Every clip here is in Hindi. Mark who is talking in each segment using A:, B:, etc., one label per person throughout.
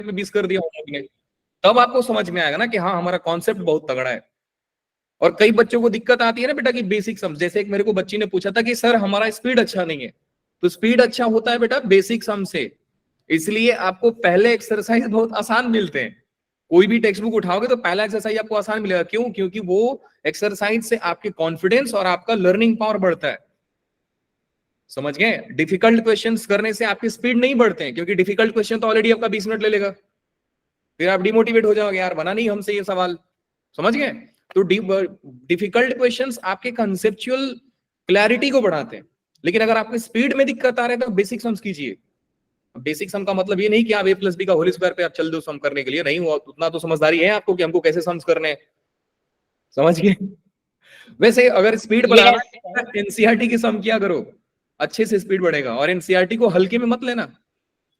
A: में 20 कर दिया होमवर्क ने, तब आपको समझ में आएगा ना कि हाँ हमारा कॉन्सेप्ट बहुत तगड़ा है। और कई बच्चों को दिक्कत आती है ना बेटा कि बेसिक सम, जैसे एक मेरे को बच्ची ने पूछा था कि सर हमारा स्पीड अच्छा नहीं है, तो स्पीड अच्छा होता है बेटा बेसिक सम से, इसलिए आपको पहले एक्सरसाइज बहुत आसान मिलते हैं। कोई भी टेक्स्ट बुक उठाओगे तो पहला एक्सरसाइज आपको आसान मिलेगा, क्यों? क्योंकि वो एक्सरसाइज से आपके कॉन्फिडेंस और आपका लर्निंग पावर बढ़ता है। समझ गए? डिफिकल्ट क्वेश्चंस करने से आपकी स्पीड नहीं बढ़ते हैं, क्योंकि डिफिकल्ट क्वेश्चन तो ऑलरेडी आपका 20 मिनट ले लेगा, फिर आप डिमोटिवेट हो जाओगे, यार बना नहीं हमसे ये सवाल। समझ गए? तो डिफिकल्ट क्वेश्चंस आपके कंसेप्चुअल क्लैरिटी को बढ़ाते हैं, लेकिन अगर आपको स्पीड में दिक्कत आ रहा है तो बेसिक सम्स कीजिए। बेसिक सम का मतलब ये नहीं कि आप a प्लस बी का होल स्क्वायर पे आप चल दो सम करने के लिए, नहीं हुआ उतना तो समझदारी है आपको कि हमको कैसे सम्स करने हैं। समझ गए? वैसे अगर स्पीड बढ़ाना है तो एनसीईआरटी की सम किया करो, अच्छे से स्पीड बढ़ेगा। और एनसीईआरटी को हल्के में मत लेना,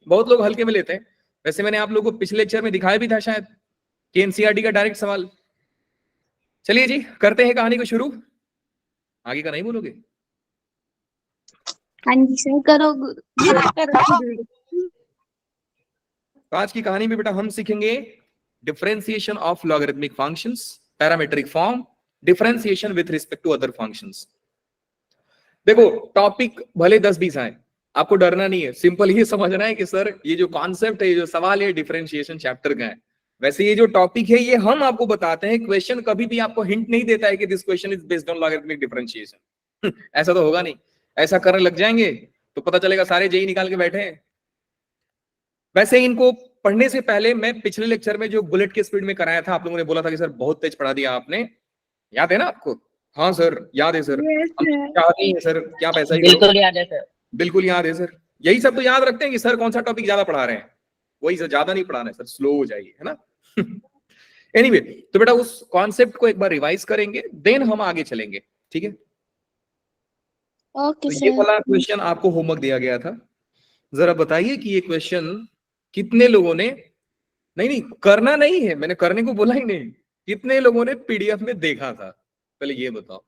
A: बहुत लोग हल्के में लेते हैं। वैसे मैंने आप लोगों को पिछले लेक्चर में दिखाया भी था शायद कि एनसीईआरटी का डायरेक्ट सवाल। चलिए जी करते हैं कहानी को शुरू। आगे का नहीं बोलोगे?
B: हाँ जी सर, करो करो।
A: तो आज की कहानी में बेटा हम सीखेंगे differentiation of logarithmic functions, parametric form, differentiation with respect to other functions. देखो टॉपिक भले 10-20 आए, आपको डरना नहीं है, सिंपल ये समझना है कि सर ये जो कॉन्सेप्ट है, ये जो सवाल है डिफरेंशिएशन चैप्टर का है। वैसे ये जो टॉपिक है ये हम आपको बताते हैं, क्वेश्चन कभी भी आपको हिंट नहीं देता है कि this question is based on logarithmic differentiation. ऐसा तो होगा नहीं, ऐसा करने लग जाएंगे तो पता चलेगा सारे जेई निकाल के बैठे हैं। वैसे इनको पढ़ने से पहले मैं पिछले लेक्चर में जो बुलेट की स्पीड में कराया था, आप लोगों ने बोला था कि सर बहुत तेज पढ़ा दिया आपने, याद है ना आपको? हाँ सर याद है सर। याद नहीं है सर, क्या पैसा ही
C: बिल्कुल याद है सर।
A: बिल्कुल याद है सर। यही सब तो याद रखते हैं कि सर कौन सा टॉपिक ज्यादा पढ़ा रहे हैं, वही सर, ज्यादा नहीं पढ़ाना है सर, स्लो हो जाइए, है ना? एनीवे तो बेटा उस कॉन्सेप्ट को एक बार रिवाइज करेंगे, देन हम आगे चलेंगे, ठीक है?
B: ओके
A: तो ये
B: सर।
A: वाला क्वेश्चन आपको होमवर्क दिया गया था, जरा बताइए कि ये क्वेश्चन कितने लोगों ने, नहीं करना नहीं है, मैंने करने को बोला ही नहीं, कितने लोगों ने पीडीएफ में देखा था, पहले ये बताओ।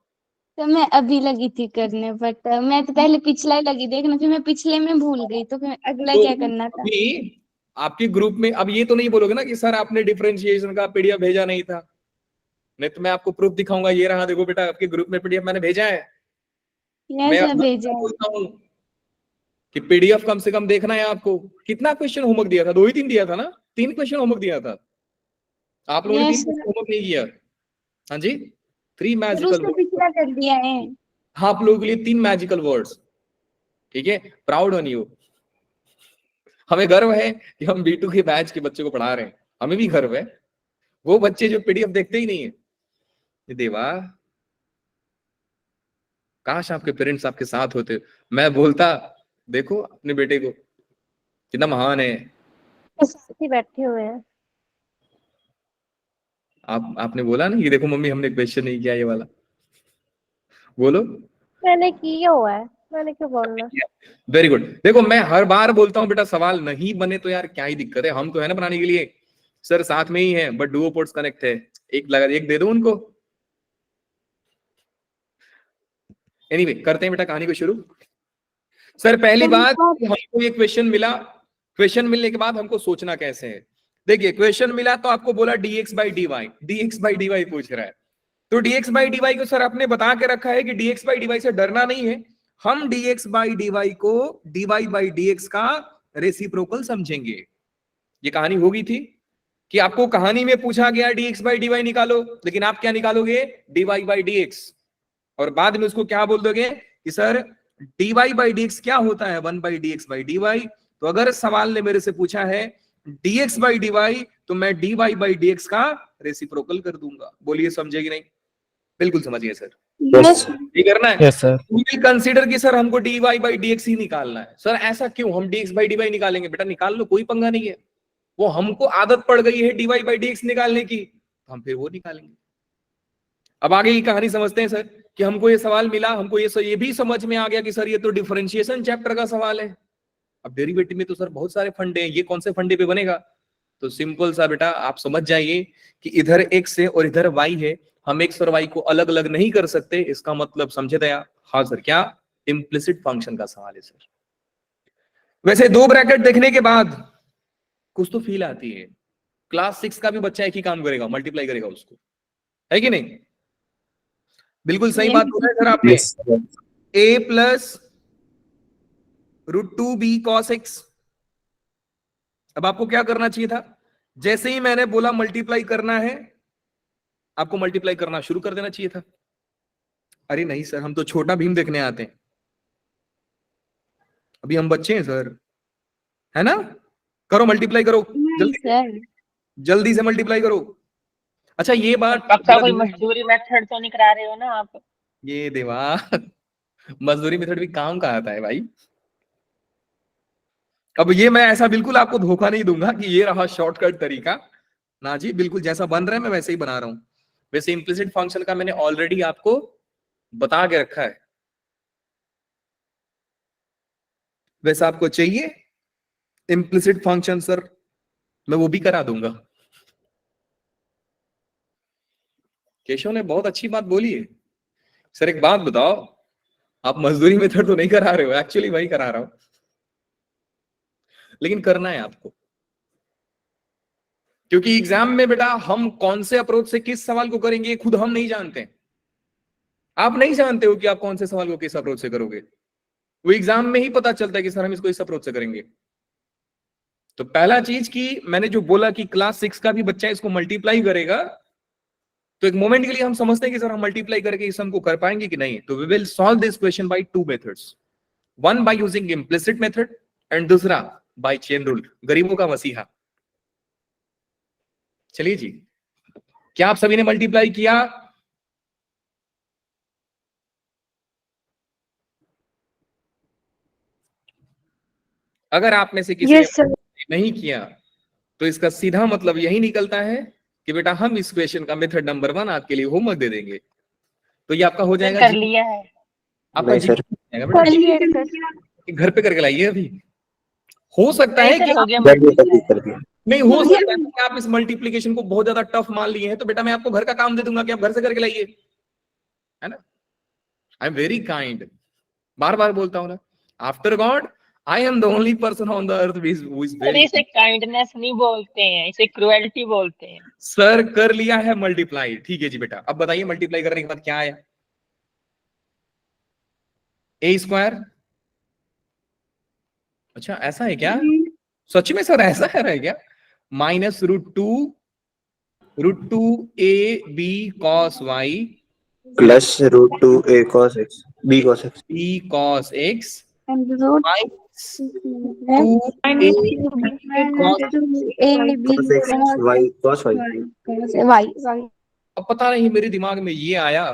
B: तो मैं अभी लगी थी करने, बट मैं तो पहले पिछला ही लगी देखना, फिर मैं पिछले में भूल गई, तो फिर अगला
A: तो
B: क्या करना था?
A: अभी आपके ग्रुप में अब ये तो नहीं बोलोगे ना कि सर आपने डिफरेंशिएशन का पीडीएफ भेजा नहीं था, नहीं तो मैं आपको प्रूफ दिखाऊंगा, ये रहा देखो बेटा आपके ग्रुप में पीडीएफ मैंने भेजा है। मैं
B: यस भेजा है।
A: बोलता हूँ कि पीडीएफ कम से कम देखना है आपको। कितना क्वेश्चन होमवर्क दिया था? 2 ही 3 दिया था ना? 3 क्वेश्चन होमवर्क दिया था, आप लोगों ने 3
B: यस
A: क्वेश्चन होमवर्क नहीं किया। हाँ जी, 3
B: सर,
A: मैजिकल
B: उससे
A: वर्ड्स।
B: पिछला कर दिया है।
A: हाँ आप लोगों के लिए 3 मैजिकल वर्ड्स, ठीक है? Proud on you. हमें गर्व है कि हम B2 के बैच के बच्चों को पढ़ा रहे हैं, हमें भी गर्व है। वो बच्चे जो पीडीएफ देखते ही नहीं है, ये देवा काश आपके पेरेंट्स आपके साथ होते, मैं बोलता देखो अपने बेटे को कितना महान है।
B: बैठे हुए हैं।
A: आपने बोला ना, ये देखो मम्मी हमने क्वेश्चन नहीं किया ये वाला, बोलो।
B: मैंने किया हुआ है, मैंने क्यों बोलना?
A: Very good. देखो मैं हर बार बोलता हूँ बेटा सवाल नहीं बने तो यार क्या ही दिक्कत है, हम तो है ना बनाने के लिए, सर साथ में ही है बट डुओ पोर्ट्स कनेक्ट है, एक लगा एक दे दो उनको। एनीवे करते हैं बेटा कहानी को शुरू। सर पहली बात हमको ये क्वेश्चन मिला, क्वेश्चन मिलने के बाद हमको सोचना कैसे है। देखिए क्वेश्चन मिला तो आपको बोला dx बाई dy पूछ रहा है, तो dx बाई dy को सर आपने बता के रखा है कि dx बाई dy से डरना नहीं है, हम dx बाई dy को dy बाई dx का रेसिप्रोकल समझेंगे। ये कहानी होगी थी कि आपको कहानी में पूछा गया dx बाई dy निकालो, लेकिन आप क्या निकालोगे? dy बाई dx, और बाद में उसको क्या बोल दोगे कि सर dy बाई dx क्या होता है? 1 बाई dx बाई dy। तो अगर सवाल ने मेरे से पूछा है dx बाई dy तो मैं dy बाई dx का रेसिप्रोकल कर दूंगा। बोलिए समझेगी नहीं? बिल्कुल समझिए सर, ये करना है।
C: Yes sir.
A: कंसीडर कि सर हमको dy बाई dx ही निकालना है। सर ऐसा क्यों? हम dx बाई dy निकालेंगे। बेटा निकाल लो, कोई पंगा नहीं है, वो हमको आदत पड़ गई है dy बाई dx निकालने की, तो हम फिर वो निकालेंगे। अब आगे की कहानी समझते हैं सर कि हमको ये सवाल मिला, हमको ये भी समझ में आ गया कि सर ये तो डिफरेंशिएशन चैप्टर का सवाल है। अब डेरिवेटिव में तो सर बहुत सारे फंडे हैं, ये कौन से फंडे पे बनेगा? तो सिंपल सा बेटा आप समझ जाइए कि इधर x है और इधर y है, हम x और y को अलग अलग नहीं कर सकते। इसका मतलब समझे दया? हाँ सर। क्या? इम्प्लिसिट फंक्शन का सवाल है सर। वैसे 2 ब्रैकेट देखने के बाद कुछ तो फील आती है। क्लास 6 का भी बच्चा एक ही काम करेगा, मल्टीप्लाई करेगा उसको, है कि नहीं? बिल्कुल सही बात बोला है सर आपने।
C: Yes sir.
A: A plus √2b cos x। अब आपको क्या करना चाहिए था? जैसे ही मैंने बोला मल्टीप्लाई करना है, आपको मल्टीप्लाई करना शुरू कर देना चाहिए था। अरे नहीं सर, हम तो छोटा भीम देखने आते हैं, अभी हम बच्चे हैं सर, है ना? करो मल्टीप्लाई करो,
B: नहीं
A: जल्दी
B: सर,
A: जल्दी से मल्टीप्लाई करो। अच्छा ये बात
D: पक्का कोई मजदूरी मेथड तो नहीं करा रहे हो ना आप?
A: ये देवा मजदूरी मेथड भी काम का आता है भाई। अब ये मैं ऐसा बिल्कुल आपको धोखा नहीं दूंगा कि ये रहा शॉर्टकट तरीका, ना जी, बिल्कुल जैसा बन रहा है मैं वैसे ही बना रहा हूं। वैसे इम्प्लिसिट फंक्शन का मैंने ऑलरेडी आपको बता के रखा है। वैसे आपको चाहिए इम्प्लिसिट फंक्शन सर, मैं वो भी करा दूंगा। केशव ने बहुत अच्छी बात बोली है। सर एक बात बताओ, आप मजदूरी मेथड तो नहीं करा रहे हो? एक्चुअली वही करा रहा हूं, लेकिन करना है आपको, क्योंकि एग्जाम में बेटा हम कौन से अप्रोच से किस सवाल को करेंगे खुद हम नहीं जानते। आप नहीं जानते हो कि आप कौन से सवाल को किस अप्रोच से करोगे, वो एग्जाम में ही पता चलता है कि सर हम इसको इस अप्रोच से करेंगे। तो पहला चीज कि मैंने जो बोला कि क्लास 6 का भी बच्चा इसको मल्टीप्लाई करेगा, तो एक मोमेंट के लिए हम समझते हैं कि सर हम मल्टीप्लाई करके इस सम को कर पाएंगे कि नहीं। तो we will solve this question by two methods, one by using implicit method and दूसरा बाय चेन रूल, गरीबों का मसीहा। चलिए जी, क्या आप सभी ने मल्टीप्लाई किया? अगर आप में से किसी ने नहीं किया तो इसका सीधा मतलब यही निकलता है कि बेटा हम इस क्वेश्चन का मेथड नंबर 1 आपके लिए होमवर्क दे देंगे। तो ये आपका हो जाएगा
D: कर लिया है।
A: आपका
C: नहीं
A: जी
C: सर।
A: जाएगा बेटा, घर पे करके लाइए। अभी हो सकता है कि
D: हो गया
C: कर दिया।
A: नहीं, हो सकता है कि आप इस मल्टीप्लिकेशन को बहुत ज्यादा टफ मान लिए हैं, तो बेटा मैं आपको घर का काम दे दूंगा कि आप घर से करके लाइए, है ना? आई एम वेरी काइंड, बार बार बोलता हूं ना, after God I am the only person on the earth who is very.
D: इसे काइंडनेस नहीं बोलते हैं, इसे क्रुएल्टी बोलते हैं।
A: सर कर लिया है मल्टीप्लाई, ठीक है जी बेटा। अब बताइए मल्टीप्लाई करने के बाद क्या आया? ए स्क्वायर। अच्छा ऐसा है क्या? सच में सर ऐसा है क्या? Minus √2 A B cos Y
C: plus √2a cos x b cos x
A: B cos X
B: and root
A: minus 2a cos।
B: a b
C: cos x y cos y।
B: y।
A: अब पता नहीं मेरे दिमाग में ये आया,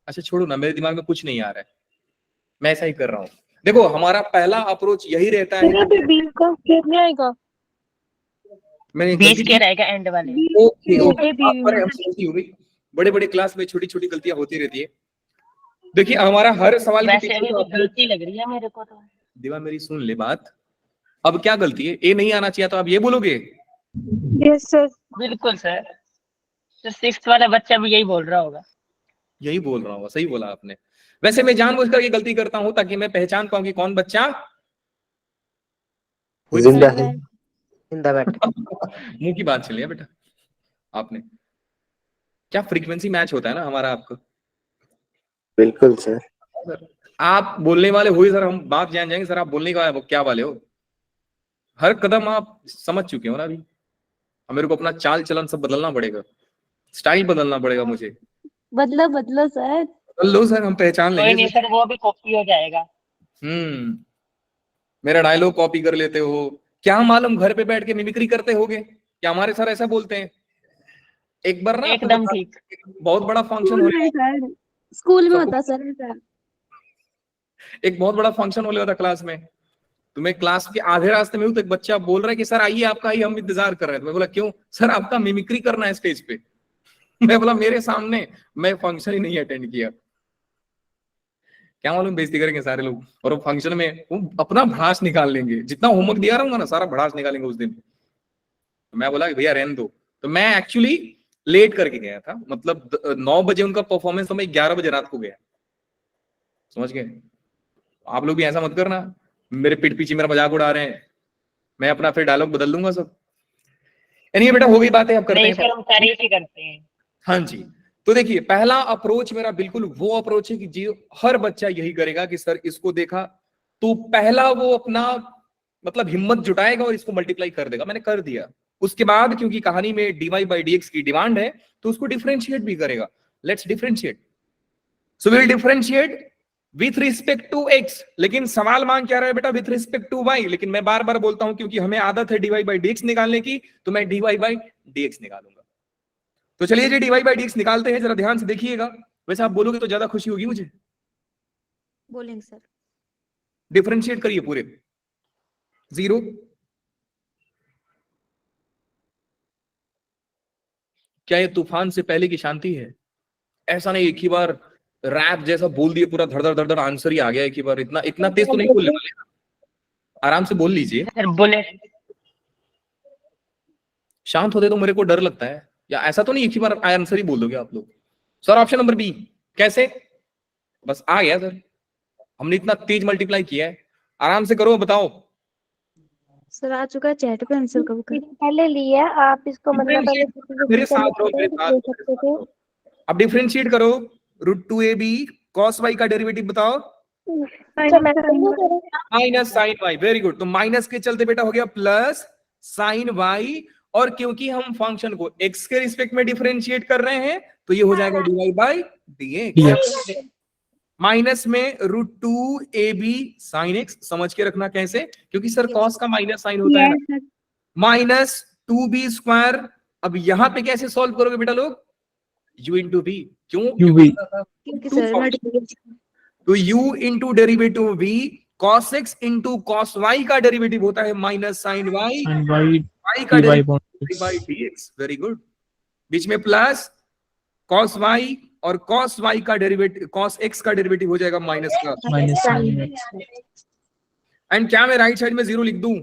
A: अच्छा छोड़ो ना, मेरे दिमाग में कुछ नहीं आ रहा है, मैं ऐसा ही कर रहा हूं। देखो हमारा पहला अप्रोच यही रहता है। मैंने
D: 20 के रहेगा एंड वाले।
A: ओके हो गई। बड़े बड़े क्लास में छोटी छोटी गलतियां होती रहती है। देखिए हमारा हर सवाल के
D: वैसे
A: पीछे
D: भी गलती लग रही है मेरे को तो।
A: दिवा मेरी सुन ले बात, अब क्या गलती है? ए नहीं आना चाहिए तो आप ये बोलोगे?
B: यस सर,
D: बिल्कुल सर, तो 6th वाला बच्चा भी यही बोल रहा होगा।
A: यही बोल रहा हूँ, सही बोला आपने। वैसे मैं जानबूझकर ये गलती करता हूँ ताकि मैं पहचान पाऊं कि कौन बच्चा
C: जिंदा है। जिंदा बैठा।
A: मुंह की बात चलिए बेटा। आपने क्या फ्रीक्वेंसी मैच होता है ना हमारा आपका।
C: बिल्कुल सर।
A: आप बोलने वाले हो ही सर, हम बात जान जाएंगे सर आप बोलने का क्या वाले हो। हर कदम आप समझ चुके हो ना अभी। अब मेरे को अपना चाल चलन सब बदलना पड़ेगा, स्टाइल बदलना पड़ेगा मुझे।
B: बदलो सर।
A: बदल लो सर, हम पहचान
D: कोई
A: लेंगे।
D: नहीं सर, वो भी कॉपी हो जाएगा।
A: मेरा डायलॉग कॉपी कर लेते हो, क्या मालूम घर पे बैठ के मिमिक्री करते होगे, क्या हमारे सर ऐसा बोलते हैं? एक बार ना
D: एकदम ठीक।
A: बहुत बड़ा फंक्शन हो रहा है,
B: स्कूल में होता सर ऐसा।
A: एक बहुत बड़ा फंक्शन होने वाला था क्लास में, तो मैं क्लास के आधे रास्ते में हूं तो एक बच्चा बोल रहा है कि सर आइए आपका ही हम इंतजार कर रहे थे। मैं बोला क्यों? सर आपका मिमिक्री करना है स्टेज पे। मैं बोला मेरे सामने, मैं फंक्शन ही नहीं अटेंड किया, क्या मालूम बेइज्जती करेंगे सारे लोग, और वो फंक्शन में वो अपना भड़ास निकाल लेंगे, जितना होमवर्क दिया रहूंगा ना सारा भड़ास निकालेंगे उस दिन। तो मैं बोला भैया रहने दो। तो मैं एक्चुअली लेट करके गया था, मतलब 9 बजे उनका परफॉर्मेंस, तो मैं 11 बजे रात को गया, समझ गए? आप लोग भी ऐसा मत करना, मेरे पीठ पीछे मेरा मजाक उड़ा रहे हैं, मैं अपना फिर डायलॉग बदल लूंगा सब। यानी बेटा हो गई बातें, अब करते
D: नहीं
A: हैं।
D: सर, हम तारीफ ही करते हैं।
A: हाँ जी, तो देखिए पहला अप्रोच मेरा बिल्कुल वो अप्रोच है कि जी हर बच्चा यही करेगा कि सर इसको देखा तो पहला वो अपना मतलब हिम्मत जुटाएगा और इसको मल्टीप्लाई कर देगा। मैंने कर दिया। उसके बाद क्योंकि कहानी में dy by dx की डिमांड है तो उसको डिफरेंशिएट भी करेगा। Let's differentiate. So we will differentiate with respect to x, लेकिन सवाल मांग क्या रहा है बेटा, विथ रिस्पेक्ट टू y। लेकिन मैं बार बार बोलता हूं क्योंकि हमें आदत है dy by dx निकालने की, तो मैं dy by dx निकालूंगा। तो चलिए जी dy by dx निकालते हैं, जरा ध्यान से देखिएगा। वैसे आप बोलोगे तो ज्यादा खुशी होगी मुझे।
B: बोलेंगे सर।
A: डिफरेंशिएट करिए पूरे। 0 क्या ये तूफान से पहले की शांति है? ऐसा नहीं एक ही बार रैप जैसा बोल दिए पूरा धड़ धड़ धड़ धड़ आंसर ही आ गया एक ही बार। इतना इतना तेज तो नहीं बोलने वाले, आराम से बोल लीजिए।
D: सर बोले।
A: शांत होते तो मेरे को डर लगता है, या ऐसा तो नहीं एक ही बार आंसर ही बोल दोगे आप लोग। सर ऑप्शन नंबर बी कैसे? बस आ गया सर, हमने इतना तेज मल्टीप्लाई किया है। आराम से करो, बताओ।
E: सर आ चुका है चैट पे आंसर कब कर।
F: पहले लिया आप इसको, मतलब पहले
A: मेरे साथ रहो, मेरे साथ
F: ले सकते थे।
A: अब डिफरेंशिएट करो। √2ab cos y का डेरिवेटिव बताओ।
F: अच्छा मैं करूँ?
A: Minus sine Y. Very good. तो माइनस के चलते बेटा हो गया प्लस साइन वाई, और क्योंकि हम फंक्शन को x के रिस्पेक्ट में डिफरेंशिएट कर रहे हैं तो ये हो जाएगा dy by dx। माइनस में √2ab sin x, समझ के रखना कैसे, क्योंकि सर cos का माइनस साइन होता है ना। Minus 2b²। अब यहां पे कैसे सॉल्व करोगे बेटा लोग? u into b। क्यों?
G: UV।
E: क्योंकि सर मल्टीप्लिकेशन।
A: तो u into derivative v, cos x into cos y का डेरिवेटिव होता है minus sine y,
G: and y
A: y का
G: dy
A: derivative by dx। Very good. बीच में प्लस cos y और cos y का डेरिवेटिव, cos x का डेरिवेटिव हो जाएगा माइनस का
G: minus sin x।
A: एंड क्या मैं राइट साइड में 0 लिख दूं?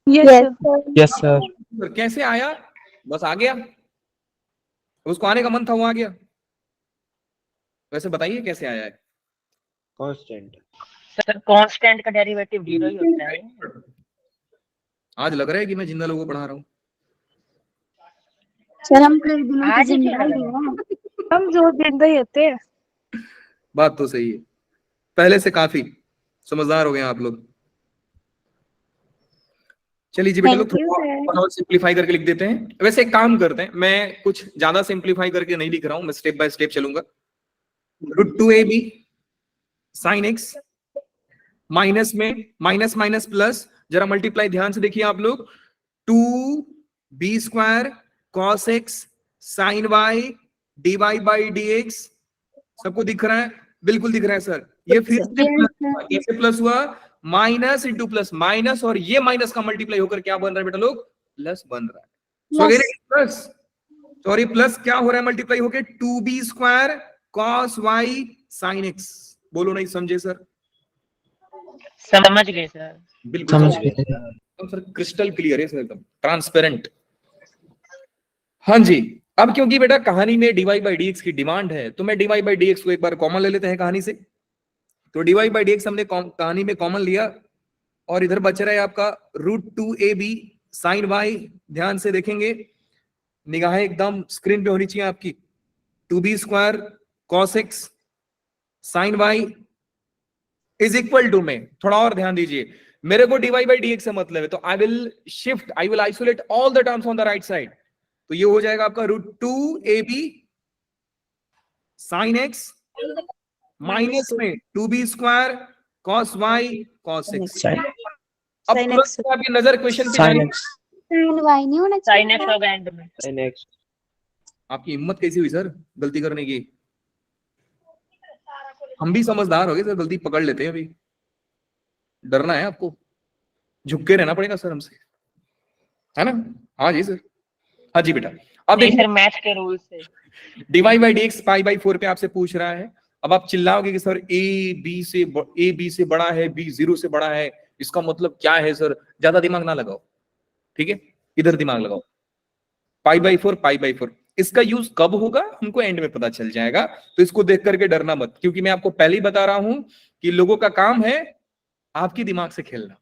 G: Yes sir।
A: तो कैसे आया? बस आ गया, उसको आने का मन था वो आ गया। वैसे बताइए कैसे आया है?
C: कांस्टेंट।
D: सर कांस्टेंट का डेरिवेटिव 0 ही होता है।
A: आज लग रहा है कि मैं जिंदा लोगों को पढ़ा रहा हूँ।
B: सर हम कई दिनों से
D: आज ही
B: जिंदा
D: क्यों
B: ही
D: लगा?
B: हैं।
F: हम जो जिंदा ही होते हैं।
A: बात तो सही है, पहले से काफी समझदार हो गए आप लोग। चलिए जी बेटा लोग,
B: Thank you,
A: थोड़ा और सिंपलीफाई करके लिख देते हैं। वैसे एक काम करते हैं, मैं कुछ ज्यादा सिंपलीफाई करके नहीं लिख रहा हूं, मैं स्टेप बाय स्टेप चलूंगा। √2ab sin x, माइनस में माइनस माइनस प्लस, जरा मल्टीप्लाई ध्यान से देखिए आप लोग। 2b² cos x sin y dy by dx। सबको दिख रहा है? बिल्कुल दिख रहा है सर। ये फिर से
B: Yes,
A: प्लस
B: sir.
A: हुआ। कैसे प्लस हुआ? माइनस इंटू प्लस माइनस, और ये माइनस का मल्टीप्लाई होकर क्या बन रहा है बेटा लोग? प्लस बन रहा है। So again plus, sorry plus क्या हो रहा है मल्टीप्लाई होके? 2b² cos y sin x। बोलो नहीं समझे सर?
D: समझ गए सर।
A: बिल्कुल
G: समझ
A: समझ गए।
G: गए।
A: एकदम सर क्रिस्टल क्लियर है सर, एकदम ट्रांसपेरेंट। हाँ जी, अब क्योंकि बेटा कहानी में dy by dx की डिमांड है तो मैं dy by dx को एक बार कॉमन ले लेते हैं कहानी से। तो dy by dx हमने कहानी में कॉमन लिया, और इधर बच रहा है आपका √2ab sin y। ध्यान से देखेंगे, निगाहें एकदम स्क्रीन पे होनी चाहिए आपकी। 2b² cos x sin y is equal to में, थोड़ा और ध्यान दीजिए, मेरे को dy by dx से मतलब है तो I will isolate all the terms on the right side. तो ये हो जाएगा आपका √2ab sin x माइनस में 2b² cos y cos x।
G: sin
A: अब तुरंत से आपकी नजर क्वेश्चन पे जाएगी।
G: x।
B: Sin y नहीं होना चाहिए।
D: साइन एक्स होगा एंड में।
C: sin x।
A: आपकी हिम्मत कैसी हुई सर गलती करने की? हम भी समझदार हो गए सर, गलती पकड़ लेते हैं। अभी डरना है आपको, झुक के रहना पड़ेगा सर हमसे, है ना? हाँ जी सर। हाँ जी बेटा, अब
D: नहीं
A: देखिए
D: सर, मैथ के रूल से।
A: dy by dx π/4 पे आपसे पूछ रहा है। अब आप चिल्लाओगे कि सर a b से बड़ा है, b 0 से बड़ा है, इसका मतलब क्या है सर? ज्यादा दिमाग ना लगाओ, ठीक है? इधर दिमाग लगाओ। π/4 इसका यूज कब होगा हमको एंड में पता चल जाएगा, तो इसको देख करके डरना मत, क्योंकि मैं आपको पहले ही बता रहा हूं कि लोगों का काम है आपकी दिमाग से खेलना।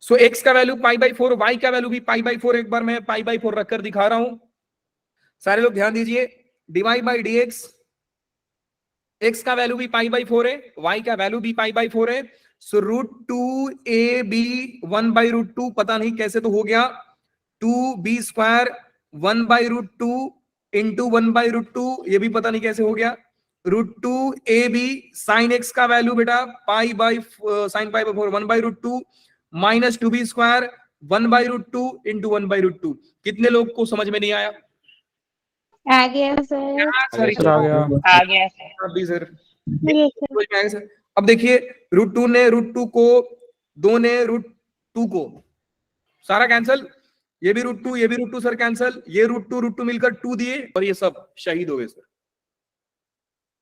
A: सो x का वैल्यू π/4, y का वैल्यू भी π/4, एक बार मैं π/4 रखकर दिखा रहा हूं, सारे लोग ध्यान दीजिए। dy/dx, x का वैल्यू भी π/4 है, y का वैल्यू भी π/4 है। सो √2ab 1/√2, पता नहीं कैसे तो हो गया, 2b² 1/√2 इंटू 1/√2, ये भी पता नहीं कैसे हो गया। √2ab sin x का वैल्यू बेटा sin π/4 1/√2 माइनस 2b² 1/√2 इंटू 1/√2। कितने लोग को समझ में नहीं आया?
B: आ गया सर।
G: सर आ गया।
D: आ गया सर।
A: अभी सर
F: ये सर
A: समझ में आएगा सर। अब देखिए √2 ने √2 को, 2 ने √2 को, सारा कैंसल, ये भी √2 ये भी √2 सर कैंसल, ये √2 मिलकर 2 दिए और ये सब शहीद हो गए सर।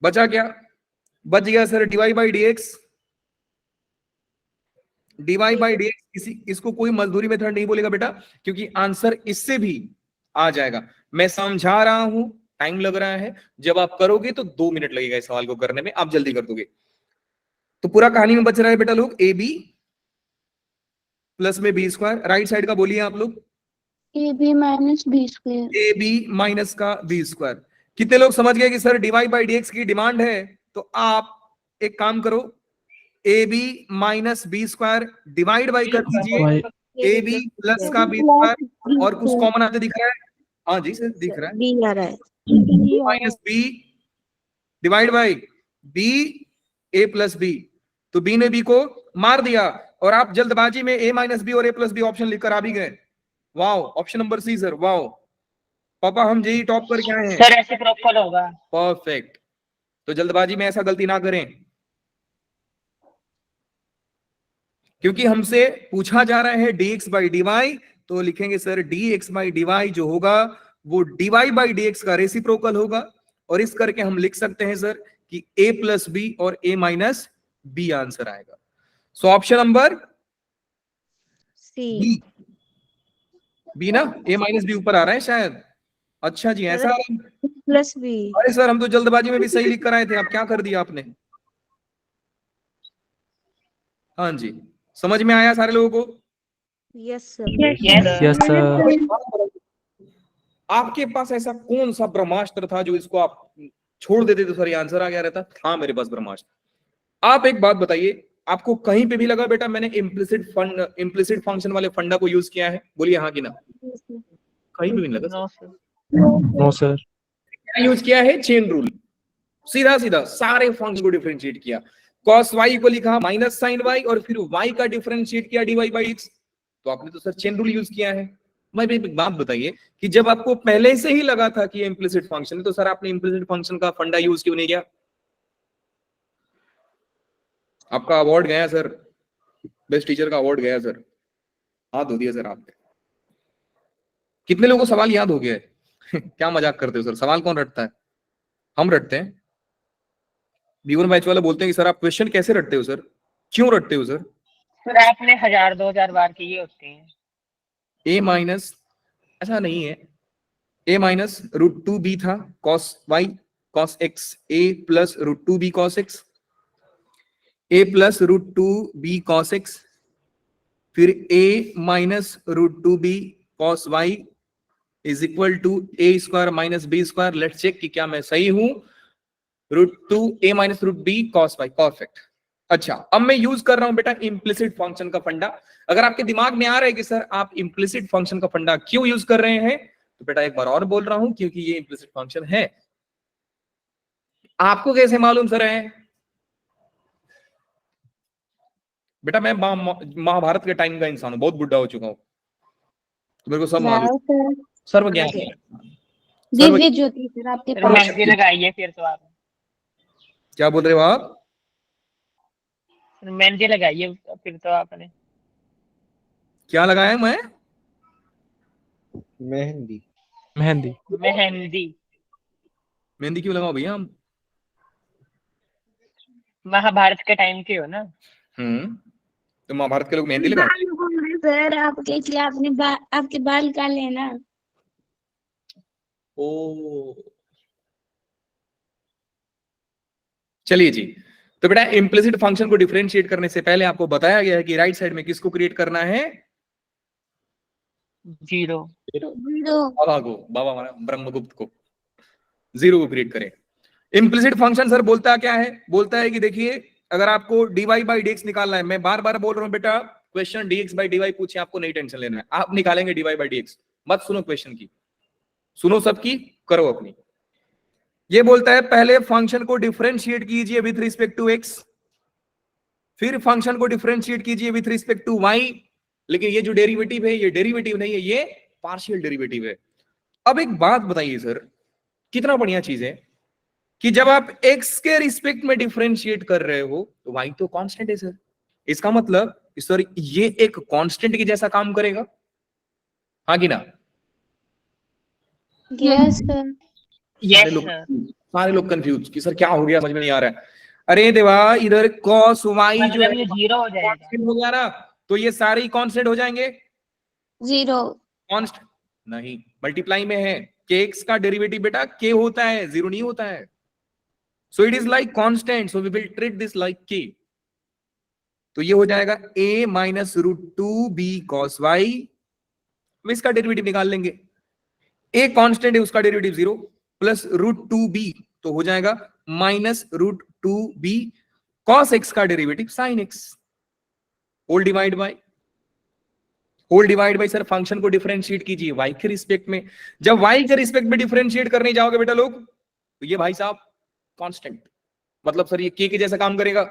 A: बचा क्या? बच गया सर dy/dx। dy/dx इसको कोई मजदूरी मेथड नहीं बोलेगा बेटा, क्योंकि आंसर इससे भी आ जाएगा। मैं समझा रहा हूं, टाइम लग रहा है, जब आप करोगे तो 2 मिनट लगेगा इस सवाल को करने में, आप जल्दी कर दोगे। तो पूरा कहानी में बच रहा है बेटा लोग ab प्लस में b², राइट साइड का बोलिए आप लोग,
B: AB minus B²।
A: ab minus का b²। कितने लोग समझ गए कि सर dy/dx की डिमांड है? तो आप एक काम करो, ab minus b² divide by कर दीजिए ab प्लस का b² और कुछ कॉमन आते दिख रहा है? हाँ जी सर दिख रहा है,
E: बी आ रहा है।
A: Minus b divide by b a plus b। तो b ने b को मार दिया और आप जल्दबाजी में a माइनस बी और a प्लस बी ऑप्शन लिखकर आ भी गए। Wow, option number C sir, wow पापा, हम जेई टॉप पर क्या हैं
D: सर ऐसे प्रॉपर होगा।
A: परफेक्ट। तो जल्दबाजी में ऐसा गलती ना करें, क्योंकि हमसे पूछा जा रहा है dx/dy, तो लिखेंगे सर dx/dy जो होगा वो dy/dx का रेसिप्रोकल होगा, और इस करके हम लिख सकते हैं सर कि a प्लस बी और a माइनस बी आंसर आएगा। So option number
E: C
A: B ना, a माइनस बी ऊपर आ रहा है शायद। अच्छा जी, ऐसा आ रहा है।
E: Plus B.
A: अरे सर हम तो जल्दबाजी में भी सही लिख कर आए थे, अब क्या कर दिया आपने? हाँ जी, समझ में आया सारे लोगों को?
E: Yes sir.
G: Yes sir.
A: आपके पास ऐसा कौन सा ब्रह्मास्त्र था जो इसको आप छोड़ देते तो सर ये आंसर आ गया रहता? हाँ मेरे पास ब्रह्मास्त्र। आप एक बात बताइए, आपको कहीं पे भी लगा बेटा मैंने इम्प्लिसिट फंक्शन वाले फंडा को यूज किया है? बोलिए हाँ कि ना। कहीं पे भी नहीं लगा।
D: No sir.
G: No sir.
A: क्या यूज किया है? Chain rule. सीधा सीधा सारे फंक्शन को डिफरेंशिएट किया, cos y को लिखा माइनस साइन y और फिर y का डिफरेंशिएट किया dy/x। तो आपने तो सर चेन रूल यूज किया है। मैं भी एक बात बताइए कि जब आपको पहले से ही लगा था कि ये इम्प्लिसिट फंक्शन है, तो सर आपने इम्प्लिसिट फंक्शन का फंडा यूज क्यों नहीं किया? आपका अवार्ड गया सर, बेस्ट टीचर का अवार्ड गया सर, हाथ धो दिया सर आपने। कितने लोगों को सवाल याद हो गया है? क्या मजाक करते हो सर, सवाल कौन रटता है? हम रटते हैं। B1 बैच वाला बोलते हैं कि सर आप क्वेश्चन कैसे रटते हो सर, क्यों रटते हो सर?
D: सर आपने 1000-2000 बार किए होते हैं।
A: a माइनस, ऐसा नहीं है, a माइनस √2b था cos y cos x, a plus √2b cos x, a plus √2b cos x, फिर a minus √2b cos y is equal to a² minus b²। Let's check कि क्या मैं सही हूं। √2a minus √b cos y, perfect. अच्छा, अब मैं यूज कर रहा हूं बेटा इम्प्लिसिट फंक्शन का फंडा। अगर आपके दिमाग में आ रहा है कि सर आप इम्प्लिसिट फंक्शन का फंडा क्यों यूज कर रहे हैं, तो बेटा एक बार और बोल रहा हूं, क्योंकि ये इम्प्लिसिट फंक्शन है। आपको कैसे मालूम सर है? बेटा मैं महाभारत के टाइम का इंसान हूं, बहुत बुढ़ा हो चुका हूं, तो मेरे को सब मालूम, सर्व ज्ञान।
B: दिव्य ज्योति सर आपके
D: सर
B: पास।
D: मेहंदी लगाइए फिर तो आप।
A: क्या बोल रहे हो आप?
D: सर मेहंदी लगाइए फिर तो आपने।
A: क्या लगाया मैं?
C: मेहंदी।
G: मेहंदी।
D: मेहंदी।
A: मेहंदी क्यों लगाओ भैया हम?
D: महाभारत के टाइम के हो ना।
A: तो महाभारत के लोग मेहंदी लगाओ?
B: सर आपके इसलिए आपके बाल काले हैं ना।
A: ओ चलिए जी, तो बेटा इम्प्लिसिट फंक्शन को डिफरेंशिएट करने से पहले आपको बताया गया है कि राइट साइड में किसको क्रिएट करना है,
D: 0
A: बाबा को, बाबा हमारा ब्रह्मगुप्त को 0 को क्रिएट करें। इम्प्लिसिट फंक्शन सर बोलता क्या है, बोलता है कि देखिए अगर आपको dy बाई dx निकालना है, मैं बार बार बोल रहा हूं बेटा, क्वेश्चन dx बाई dy पूछे आपको नहीं टेंशन लेना है, आप निकालेंगे dy बाई dx, मत सुनो क्वेश्चन की, सुनो सबकी, करो अपनी। ये बोलता है पहले फंक्शन को डिफरेंशिएट कीजिए विथ रिस्पेक्ट टू x, फिर फंक्शन को डिफरेंशिएट कीजिए विथ रिस्पेक्ट टू y, लेकिन ये जो डेरिवेटिव है ये डेरिवेटिव नहीं है, ये पार्शियल डेरिवेटिव है। अब एक बात बताइए सर, कितना बढ़िया चीज है कि जब आप x के रिस्पेक्ट में डिफरेंशिएट कर रहे हो तो y तो कांस्टेंट है सर, इसका मतलब सर ये एक कांस्टेंट के जैसा काम करेगा, हाँ कि ना?
B: Yes sir.
D: Yes sir.
A: सारे लोग कंफ्यूज कि सर क्या हो गया, समझ में नहीं आ रहा है। अरे देवा, इधर cos y जो
D: मतलब
A: है
D: ये 0 हो जाएगा,
A: कांस्टेंट हो गया ना, तो ये सारे ही कांस्टेंट हो जाएंगे।
B: 0
A: कांस्ट नहीं, मल्टीप्लाई में है, kx का डेरिवेटिव बेटा k होता है, 0 नहीं होता है। So it is like constant, so we will treat this like k। तो ये हो जाएगा a minus √2b cos y, इसका डेरिवेटिव निकाल लेंगे, a कांस्टेंट है उसका डेरिवेटिव 0 प्लस √2b, तो हो जाएगा माइनस √2b cos x का derivative sin x, whole divide by sir function को डिफरेंशिएट कीजिए y के रिस्पेक्ट में। जब y के रिस्पेक्ट में डिफरेंशिएट करने जाओगे बेटा लोग, तो ये भाई साहब कांस्टेंट, मतलब सर ये k के जैसा काम करेगा,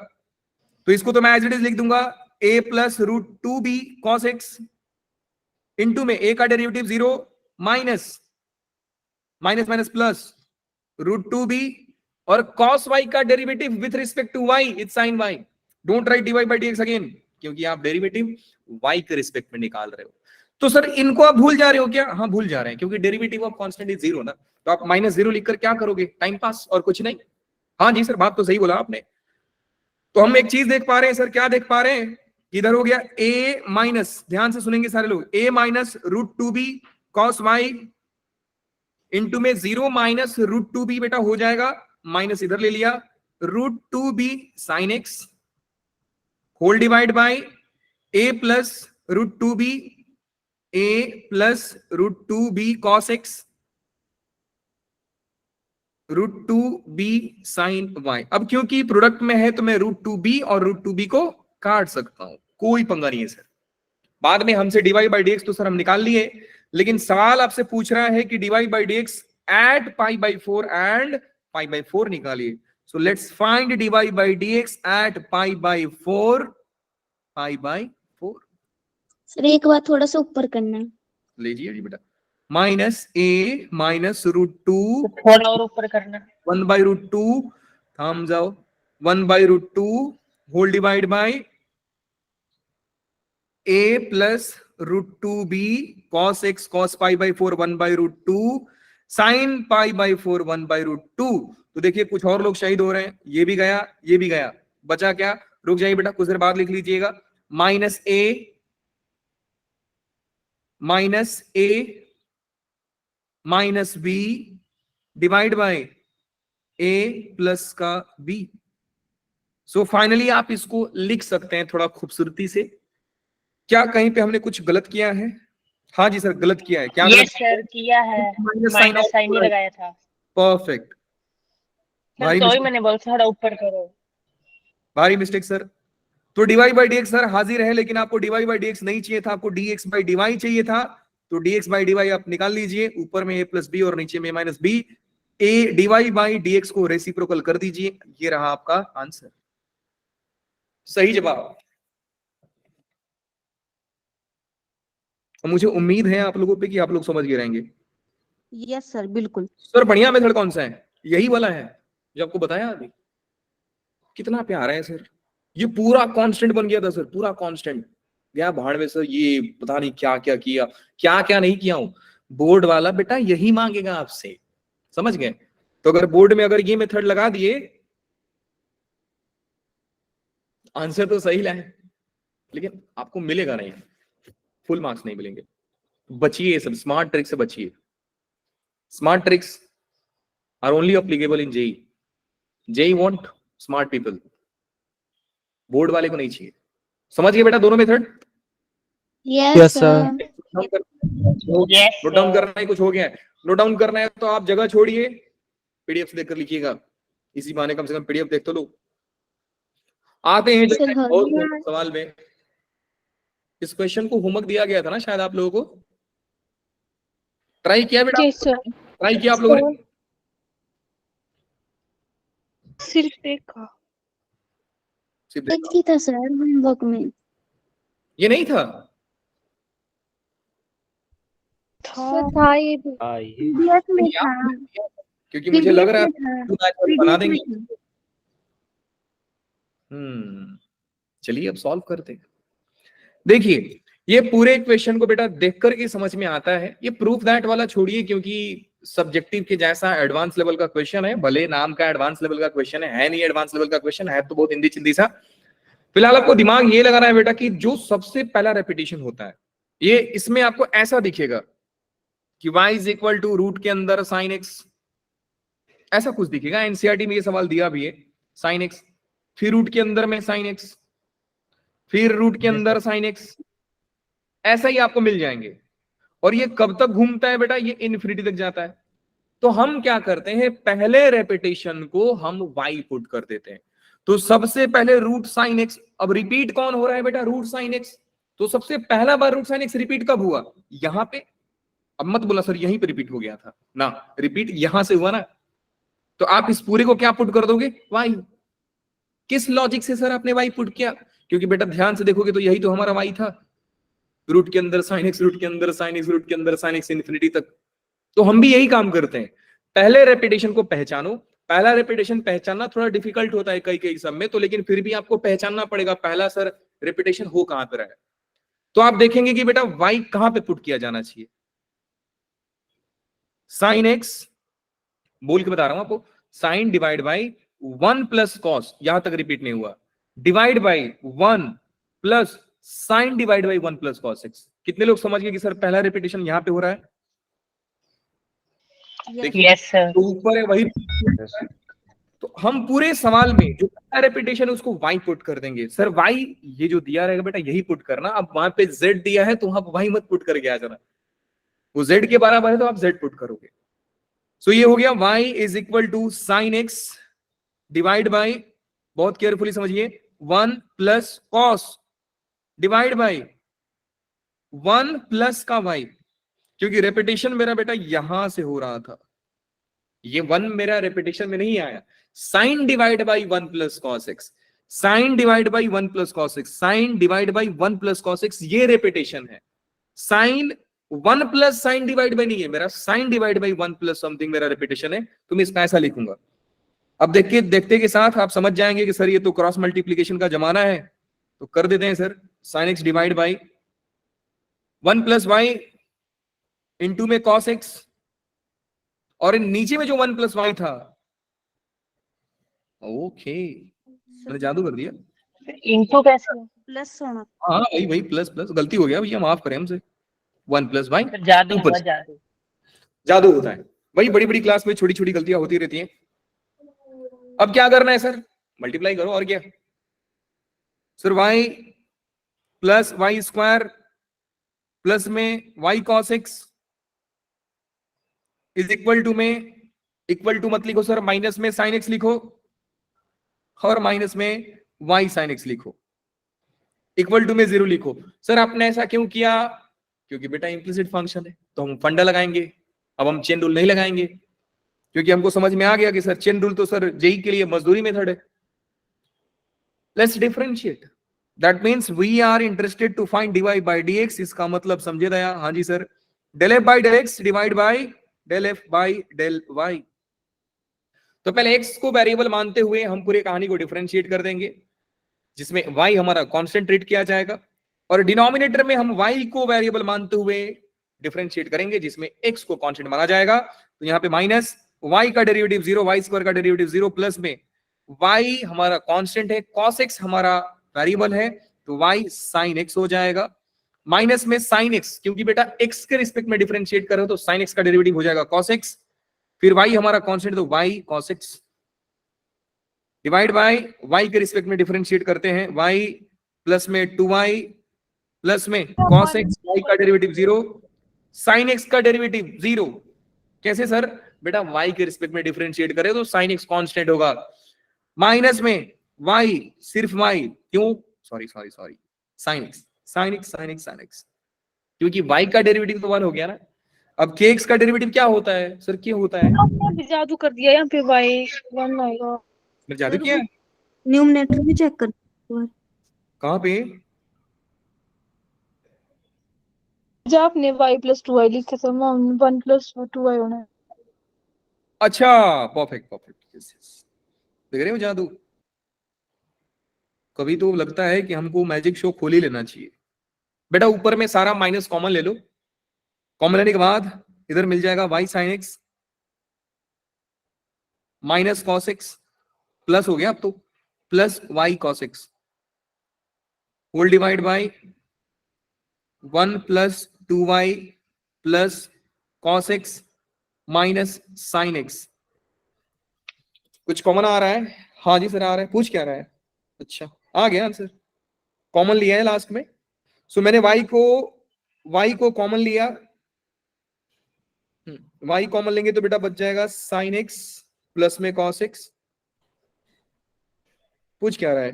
A: तो इसको तो मैं एज इट इज लिख दूंगा a plus √2b cos x into में a का डेरिवेटिव 0 माइनस प्लस √2b और cos y का derivative with respect to y it's sin y। Don't write dy by dx again, क्योंकि आप डेरिवेटिव y के रिस्पेक्ट में निकाल रहे हो। तो सर इनको आप भूल जा रहे हो क्या? हाँ भूल जा रहे हैं, क्योंकि डेरिवेटिव ऑफ कांस्टेंट इज 0 ना, तो आप -0 लिखकर क्या करोगे, टाइम पास और कुछ नहीं। हाँ जी सर, बात तो सही बोला आपने। तो हम एक चीज देख पा रहे हैं सर, क्या देख पा रहे हैं, इधर हो गया a माइनस, ध्यान से सुनेंगे सारे लोग, a minus √2b cos y into में 0 माइनस √2b बेटा हो जाएगा, माइनस इधर ले लिया, √2b sin x whole divide by a plus √2b a plus √2b cos x √2b sin y। अब क्योंकि प्रोडक्ट में है तो मैं √2b और √2b को काट सकता हूं, कोई पंगा नहीं है सर। बाद में हमसे dy बाई dx तो सर हम निकाल लिए, लेकिन सवाल आपसे पूछ रहा है कि dy by dx at π/4 and π/4 निकालिए। So let's find dy by dx at π/4 π/4।
B: Sir एक बार थोड़ा सा ऊपर करना है।
A: लीजिए जी बेटा, माइनस a माइनस √2
D: थोड़ा और ऊपर करना,
A: 1/√2, थम जाओ, 1/√2 whole divide by a plus √2b cos x cos π/4 1/√2 sin π/4 1/√2। तो देखिए कुछ और लोग शहीद हो रहे हैं, ये भी गया, ये भी गया, बचा क्या, रुक जाइए बेटा कुछ देर बाद लिख लीजिएगा, minus a minus b divide by a plus का b। सो फाइनली आप इसको लिख सकते हैं थोड़ा खूबसूरती से। क्या कहीं पे हमने कुछ गलत किया है? हाँ जी सर गलत किया है, क्या
D: यस
A: गलत
D: सर किया है,
A: माइनस
D: माइनस साइन ही लगाया था
A: परफेक्ट,
D: सर,
A: भारी
D: तो ही
A: मिस्टेक,
D: मैंने बोला थोड़ा ऊपर करो।
A: भारी मिस्टेक सर। तो dy बाई dx सर हाजिर है, लेकिन आपको dy बाई dx नहीं चाहिए था, आपको dx बाई dy चाहिए था, तो dx बाई dy आप निकाल लीजिए, ऊपर में a प्लस b और नीचे में minus b, a dy by dx को रेसिप्रोकल कर दीजिए, ये रहा आपका आंसर, सही जवाब। मुझे उम्मीद है आप लोगों पे कि आप लोग समझ गए रहेंगे।
E: यस सर बिल्कुल।
A: सर बढ़िया मेथड कौन सा है? यही वाला है जो आपको बताया अभी, कितना प्यारा है सर। ये पूरा कांस्टेंट बन गया था सर, पूरा कांस्टेंट गया भाड़ में सर, ये पता नहीं क्या क्या किया, क्या क्या नहीं किया हूं। बोर्ड वाला बेटा यही मांगेगा आपसे, समझ गए? तो अगर बोर्ड में अगर ये मेथड लगा दिए, आंसर तो सही लाए, लेकिन आपको मिलेगा नहीं, फुल मार्क्स नहीं मिलेंगे। बचिए सब, स्मार्ट ट्रिक से बचिए। Smart tricks are only applicable in JEE. JEE want smart people, board वाले को नहीं चाहिए। समझ गए बेटा दोनों method?
B: Yes
G: Yes,
B: sir.
D: Yes,
A: note down
D: sir.
A: करना है, कुछ हो गया है नोट डाउन करना है तो आप जगह छोड़िए, पीडीएफ देखकर लिखिएगा, इसी बहाने कम से कम पीडीएफ देख तो लो। आते हैं
B: सर हो
A: और
B: गया।
A: सवाल में। इस क्वेश्चन को होमवर्क दिया गया था ना शायद आप लोगों को, ट्राई किया बेटा?
F: जी सर।
A: ट्राई किया आप लोगों ने?
F: सिर्फ देखा।
A: सिर्फ
B: एक
A: देखा?
B: ही था सर होमवर्क में।
A: ये नहीं था?
F: सर था ये भी।
B: पीडीएफ में था।
A: क्योंकि मुझे लग रहा है
B: पीडीएफ
A: बना
B: में
A: देंगे।
B: था।
A: चलिए अब सॉल्व करते हैं। देखिए ये पूरे क्वेश्चन को बेटा देख करके समझ में आता है। ये प्रूफ दैट वाला छोड़िए, क्योंकि सब्जेक्टिव के जैसा एडवांस लेवल का क्वेश्चन है, भले नाम का एडवांस लेवल का क्वेश्चन है नहीं एडवांस लेवल का क्वेश्चन है, तो बहुत हिंदी चिंदी सा। फिलहाल आपको दिमाग ये लगाना है बेटा कि जो सबसे पहला रेपिटेशन होता है, ये इसमें आपको ऐसा दिखेगा कि y is equal to root के अंदर साइन x, ऐसा कुछ दिखेगा। एनसीईआरटी में ये सवाल दिया भी है, साइन x, फिर रूट के अंदर में साइन x, फिर रूट के अंदर साइन x, ऐसा ही आपको मिल जाएंगे। और ये कब तक घूमता है बेटा? ये इनफिनिटी तक जाता है। तो हम क्या करते हैं, पहले रेपिटेशन को हम y पुट कर देते हैं। तो सबसे पहले रूट साइन x, अब रिपीट कौन हो रहा है बेटा? Root sine x। तो सबसे पहला बार रूट साइन x रिपीट कब हुआ? यहां पे। अब मत बोला सर यहीं पे रिपीट हो गया था ना, रिपीट यहां से हुआ ना। तो आप इस पूरे को क्या पुट कर दोगे? y। किस लॉजिक से सर आपने y पुट किया? क्योंकि बेटा ध्यान से देखोगे तो यही तो हमारा y था, रूट के अंदर साइन x, रूट के अंदर साइन x, रूट के अंदर साइन x इन्फिनिटी तक। तो हम भी यही काम करते हैं, पहले रेपिटेशन को पहचानो। पहला रेपिटेशन पहचानना थोड़ा डिफिकल्ट होता है कई कई सब में, तो लेकिन फिर भी आपको पहचानना पड़ेगा पहला सर रेपिटेशन हो कहां पर है। तो आप देखेंगे कि बेटा y कहां पे पुट किया जाना चाहिए। साइन x, बोल के बता रहा हूं आपको, sine divide by 1 plus cos, यहां तक रिपीट नहीं हुआ, divide by 1 plus sine divide by 1 plus cos x। कितने लोग समझ गए कि सर पहला रिपीटेशन यहां पे हो रहा है? देखिए
D: Yes, sir.
A: तो ऊपर है वही। तो हम पूरे सवाल में जो पहला रेपिटेशन है उसको y पुट कर देंगे। सर y ये जो दिया रहेगा बेटा यही पुट करना। अब वहां पे z दिया है तो वहां y मत पुट करके आ जाना, वो z के बराबर है तो आप z पुट करोगे। सो ये हो गया y is equal to sine x divide by, बहुत केयरफुली समझिए, 1 plus cos divide by 1 plus का y, क्योंकि रेपिटेशन मेरा बेटा यहां से हो रहा था, ये 1 मेरा रेपिटेशन में नहीं आया। Sine divide by 1 plus cos x, sine divide by 1 plus cos x, sine divide by 1 plus cos x, ये रेपिटेशन है। Sine 1 plus sine divide by नहीं है मेरा, sine divide by 1 plus something मेरा रेपिटेशन है। तो मैं इसका ऐसा लिखूंगा। अब देखते के साथ आप समझ जाएंगे कि सर ये तो क्रॉस मल्टीप्लीकेशन का जमाना है, तो कर देते हैं sir. Sine x divide by 1 plus Y into में कॉस x, और नीचे में जो 1 प्लस वाई था, ओके मैंने जादू कर दिया।
D: इंटू कैसे?
E: प्लस होना।
A: हाँ वही वही प्लस प्लस, गलती हो गया भैया, माफ करें हमसे। 1 प्लस वाई
D: जादू
A: ऊपर
D: हुआ,
A: से।
D: जादू।
A: जादू होता है, वही बड़ी बड़ी क्लास में छोटी छोटी गलतियां होती रहती हैं। अब क्या करना है सर? मल्टीप्लाई करो, और क्या sir? y plus Y square plus में y cos x is equal to में, इक्वल टू मत लिखो सर, माइनस में साइन x लिखो और माइनस में y साइन x लिखो, इक्वल टू में 0 लिखो। सर आपने ऐसा क्यों किया? क्योंकि बेटा इंप्लिसिट फंक्शन है तो हम फंडा लगाएंगे। अब हम चेन रूल नहीं लगाएंगे, क्योंकि हमको समझ में आ गया कि सर चेन रूल तो सर जेई के लिए मजदूरी मेथड है। Let's differentiate, that means we are interested to find dy by dx। इसका मतलब समझे दया? हाँ जी sir, del f by del x divide by del f by del y। तो पहले x को वेरिएबल मानते हुए हम पूरी कहानी को डिफरेंशिएट कर देंगे, जिसमें y हमारा कांस्टेंट ट्रीट किया जाएगा, और डिनोमिनेटर में हम y को वेरिएबल मानते हुए डिफरेंशिएट करेंगे, जिसमें x को कांस्टेंट माना जाएगा। तो यहाँ पे माइनस y का डेरिवेटिव 0, y स्क्वायर का डेरिवेटिव 0, प्लस में y हमारा कांस्टेंट है, cos x हमारा वेरिएबल है, तो y sin x हो जाएगा, माइनस में sin x, क्योंकि बेटा x के रिस्पेक्ट में डिफरेंशिएट कर रहे हो तो sin x का डेरिवेटिव हो जाएगा cos x, फिर y हमारा कांस्टेंट तो y cos x, divide bye y के रिस्पेक्ट में डिफरेंशिएट करते हैं, y प्लस में 2y प्लस में cos x, y का डेरिवेटिव 0, sin x का डेरिवेटिव 0। कैसे सर? बेटा y के रिस्पेक्ट में डिफरेंशिएट करें तो sin x कांस्टेंट होगा, माइनस में y, सिर्फ y, क्यों? सॉरी sin x, क्योंकि y का डेरिवेटिव तो 1 हो गया ना। अब kx का डेरिवेटिव क्या होता है सर? क्या होता है?
F: आपने जादू कर दिया, यहाँ पे वाई 1 आएगा।
A: मैं जादू किया?
E: न्यूमरेटर भी चेक कर एक बार।
A: कहाँ पे?
F: जब आपने y + 2y लिखा था, 1 + 2y होना है।
A: अच्छा, परफेक्ट, देख रहे हो जादू? कभी तो लगता है कि हमको मैजिक शो खोल ही लेना चाहिए। बेटा ऊपर में सारा माइनस कॉमन ले लो, कॉमन लेने के बाद इधर मिल जाएगा y sin x minus cos x, plus हो गया अब तो, plus y cos x, whole divide by 1 + 2y plus cos x minus sin x। कुछ कॉमन आ रहा है? हाँ जी सर आ रहा है। पूछ क्या रहा है? अच्छा आ गया आंसर, कॉमन लिया है लास्ट में। सो मैंने y को कॉमन लिया, y कॉमन लेंगे तो बेटा बच जाएगा sin x प्लस में cos x। पूछ क्या रहा है?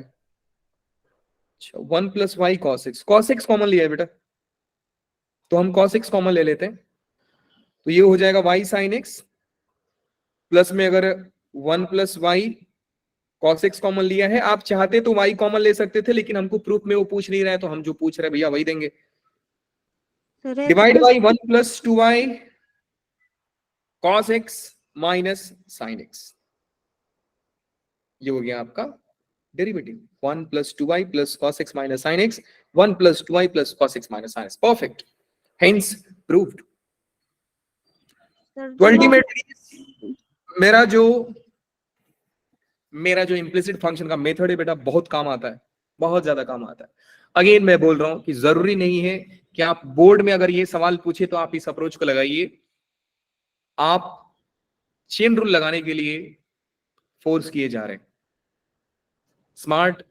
A: अच्छा 1 + y cos x कॉमन लिया है बेटा, तो हम cos x कॉमन ले लेते हैं, तो ये हो जाएगा y sin x प्लस में अगर 1 + y cos x कॉमन लिया है। आप चाहते तो y कॉमन ले सकते थे, लेकिन हमको प्रूफ में वो पूछ नहीं रहा है, तो हम जो पूछ रहे हैं भैया वही देंगे। Divide by 1 + 2y cos x minus sin x, ये हो गया आपका derivative. 1 + 2y + cos x minus sin x, 1 + 2y + cos x minus sin x, perfect, hence proved. तो अल्टीमेटली मेरा जो इम्प्लिसिट फंक्शन का मेथड है बेटा बहुत काम आता है, बहुत ज्यादा काम आता है। अगेन मैं बोल रहा हूं कि जरूरी नहीं है कि आप बोर्ड में अगर ये सवाल पूछे तो आप इस अप्रोच को लगाइए। आप चेन रूल लगाने के लिए फोर्स किए जा रहे हैं। स्मार्ट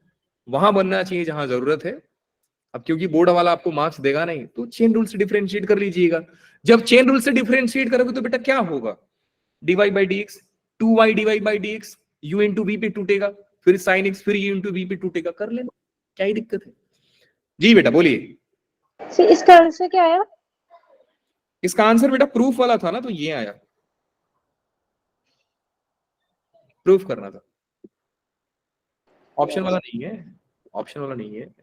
A: वहां बनना चाहिए जहां जरूरत है। अब क्योंकि बोर्ड वाला आपको मार्क्स देगा नहीं, तो चेन रूल से डिफरेंशिएट कर लीजिएगा। जब चेन रूल से डिफरेंशिएट करोगे तो बेटा क्या होगा? dy/dx, 2y dy/dx, u into v पे टूटेगा, फिर sin x, फिर u into v पे टूटेगा, कर लेना, क्या ही दिक्कत है? जी बेटा बोलिए।
F: इसका आंसर क्या आया?
A: इसका आंसर बेटा प्रूफ वाला था ना, तो ये आया, प्रूफ करना था, ऑप्शन वाला नहीं है, ऑप्शन वाला नहीं है।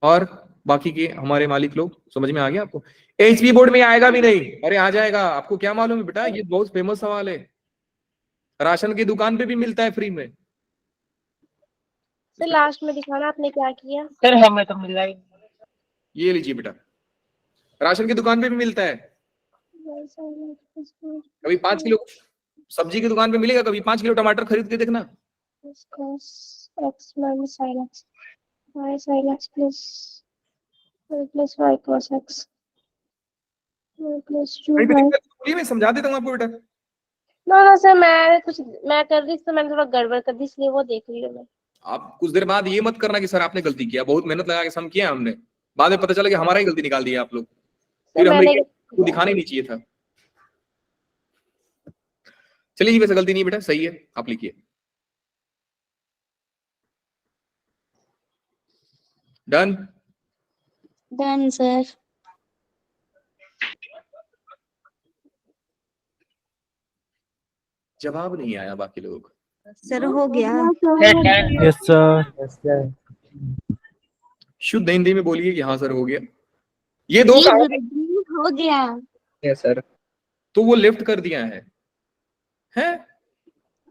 A: और बाकी के हमारे मालिक लोग, समझ में आ गया आपको? एचपी बोर्ड में आएगा भी नहीं, अरे आ जाएगा, आपको क्या मालूम है बेटा, ये बहुत फेमस सवाल है, राशन की दुकान पे भी मिलता है फ्री में।
F: सर लास्ट में दिखाना आपने क्या किया।
D: सर हमें तो मिला ही नहीं।
A: ये लीजिए बेटा, राशन की दुकान पे भी मिलता है। कभी 5 किलो सब्जी की दुकान पे मिलेगा, कभी 5 किलो टमाटर खरीद के देखना।
F: x minus sin x, y sin x plus y cos x, y plus 2y।
A: बोलिए, मैं समझा देता हूँ आपको बेटा।
F: ना सर मैं कर रही थी, तो मैंने थोड़ा गड़बड़ कर दी, इसलिए वो देख रही हूँ मैं।
A: आप कुछ देर बाद ये मत करना कि सर आपने गलती किया, बहुत मेहनत लगा के सम किया हमने, बाद में पता चला कि हमारा ही गलती निकाल दी आप लोग, फिर हमें को दिखाना ही नहीं चाहिए था। चलिए वैसे गलती नहीं बेटा, सही है, आप लिखिए। Done
B: done sir.
A: जवाब नहीं आया बाकी लोग।
E: सर हो गया।
G: Yes sir.
A: शुद्ध हिंदी में बोलिए कि हाँ सर हो गया। ये दो
B: जी गुरुजी हो गया।
C: Yes, sir.
A: तो वो लेफ्ट कर दिया है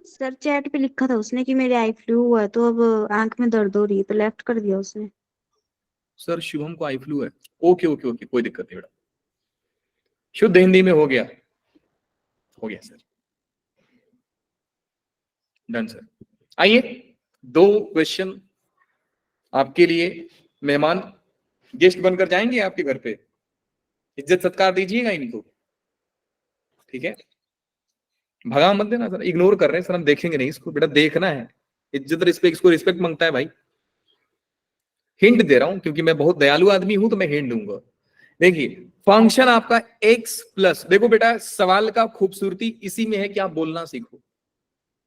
E: सर चैट पे लिखा था उसने कि मेरे आई फ्लू हुआ है, तो अब आंख में दर्द हो रही है, तो लेफ्ट कर दिया उसने।
A: सर शुभम को आई फ्लू है, ओके ओके ओके, कोई दिक्कत नहीं बेटा, शुद्ध हिंदी में हो गया सर, डन सर। आइए 2 क्वेश्चन आपके लिए, मेहमान गेस्ट बनकर जाएंगे आपके घर पे, इज्जत सत्कार दीजिएगा इनको, ठीक है? भगा मत देना सर, इग्नोर कर रहे हैं सर, हम देखेंगे नहीं इसको। बेटा देखना है, इज्जत रिस्पेक्ट, इसको रिस्पेक्ट मांगता है भाई। हिंट दे रहा हूं क्योंकि मैं बहुत दयालु आदमी हूं, तो मैं हिंट दूंगा। देखिए फंक्शन आपका x प्लस, देखो बेटा सवाल का खूबसूरती इसी में है कि आप बोलना सीखो।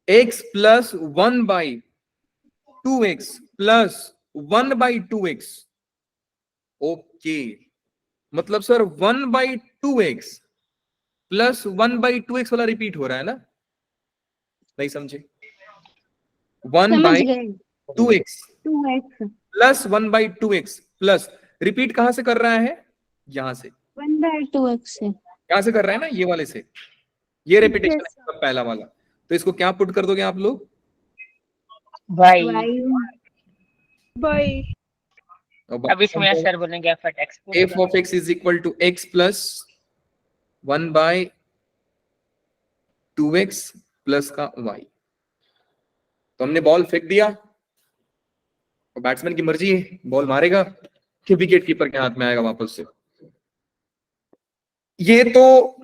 A: x plus 1/2x plus 1/2x। Okay, मतलब सर 1/2x प्लस 1/2x वाला रिपीट हो रहा है ना? नहीं समझे?
B: समझ गए।
A: 1/2x
E: 2x
A: plus 1/2x plus, repeat कहां से कर रहा है? यहां से।
B: 1/2x से।
A: कहां से कर रहा है ना? ये वाले से। ये रेपिटेशन
E: Yes.
A: है पहला वाला। तो इसको क्या पुट कर दोगे आप लोग?
D: भाई
E: y
D: अब इसमें सर बोलेंगे F at X
A: f of x is equal to x plus 1/2x plus का y। तो हमने बॉल फेंक दिया और बैट्समैन की मर्जी है, बॉल मारेगा कि विकेट कीपर के हाथ में आएगा वापस से। ये तो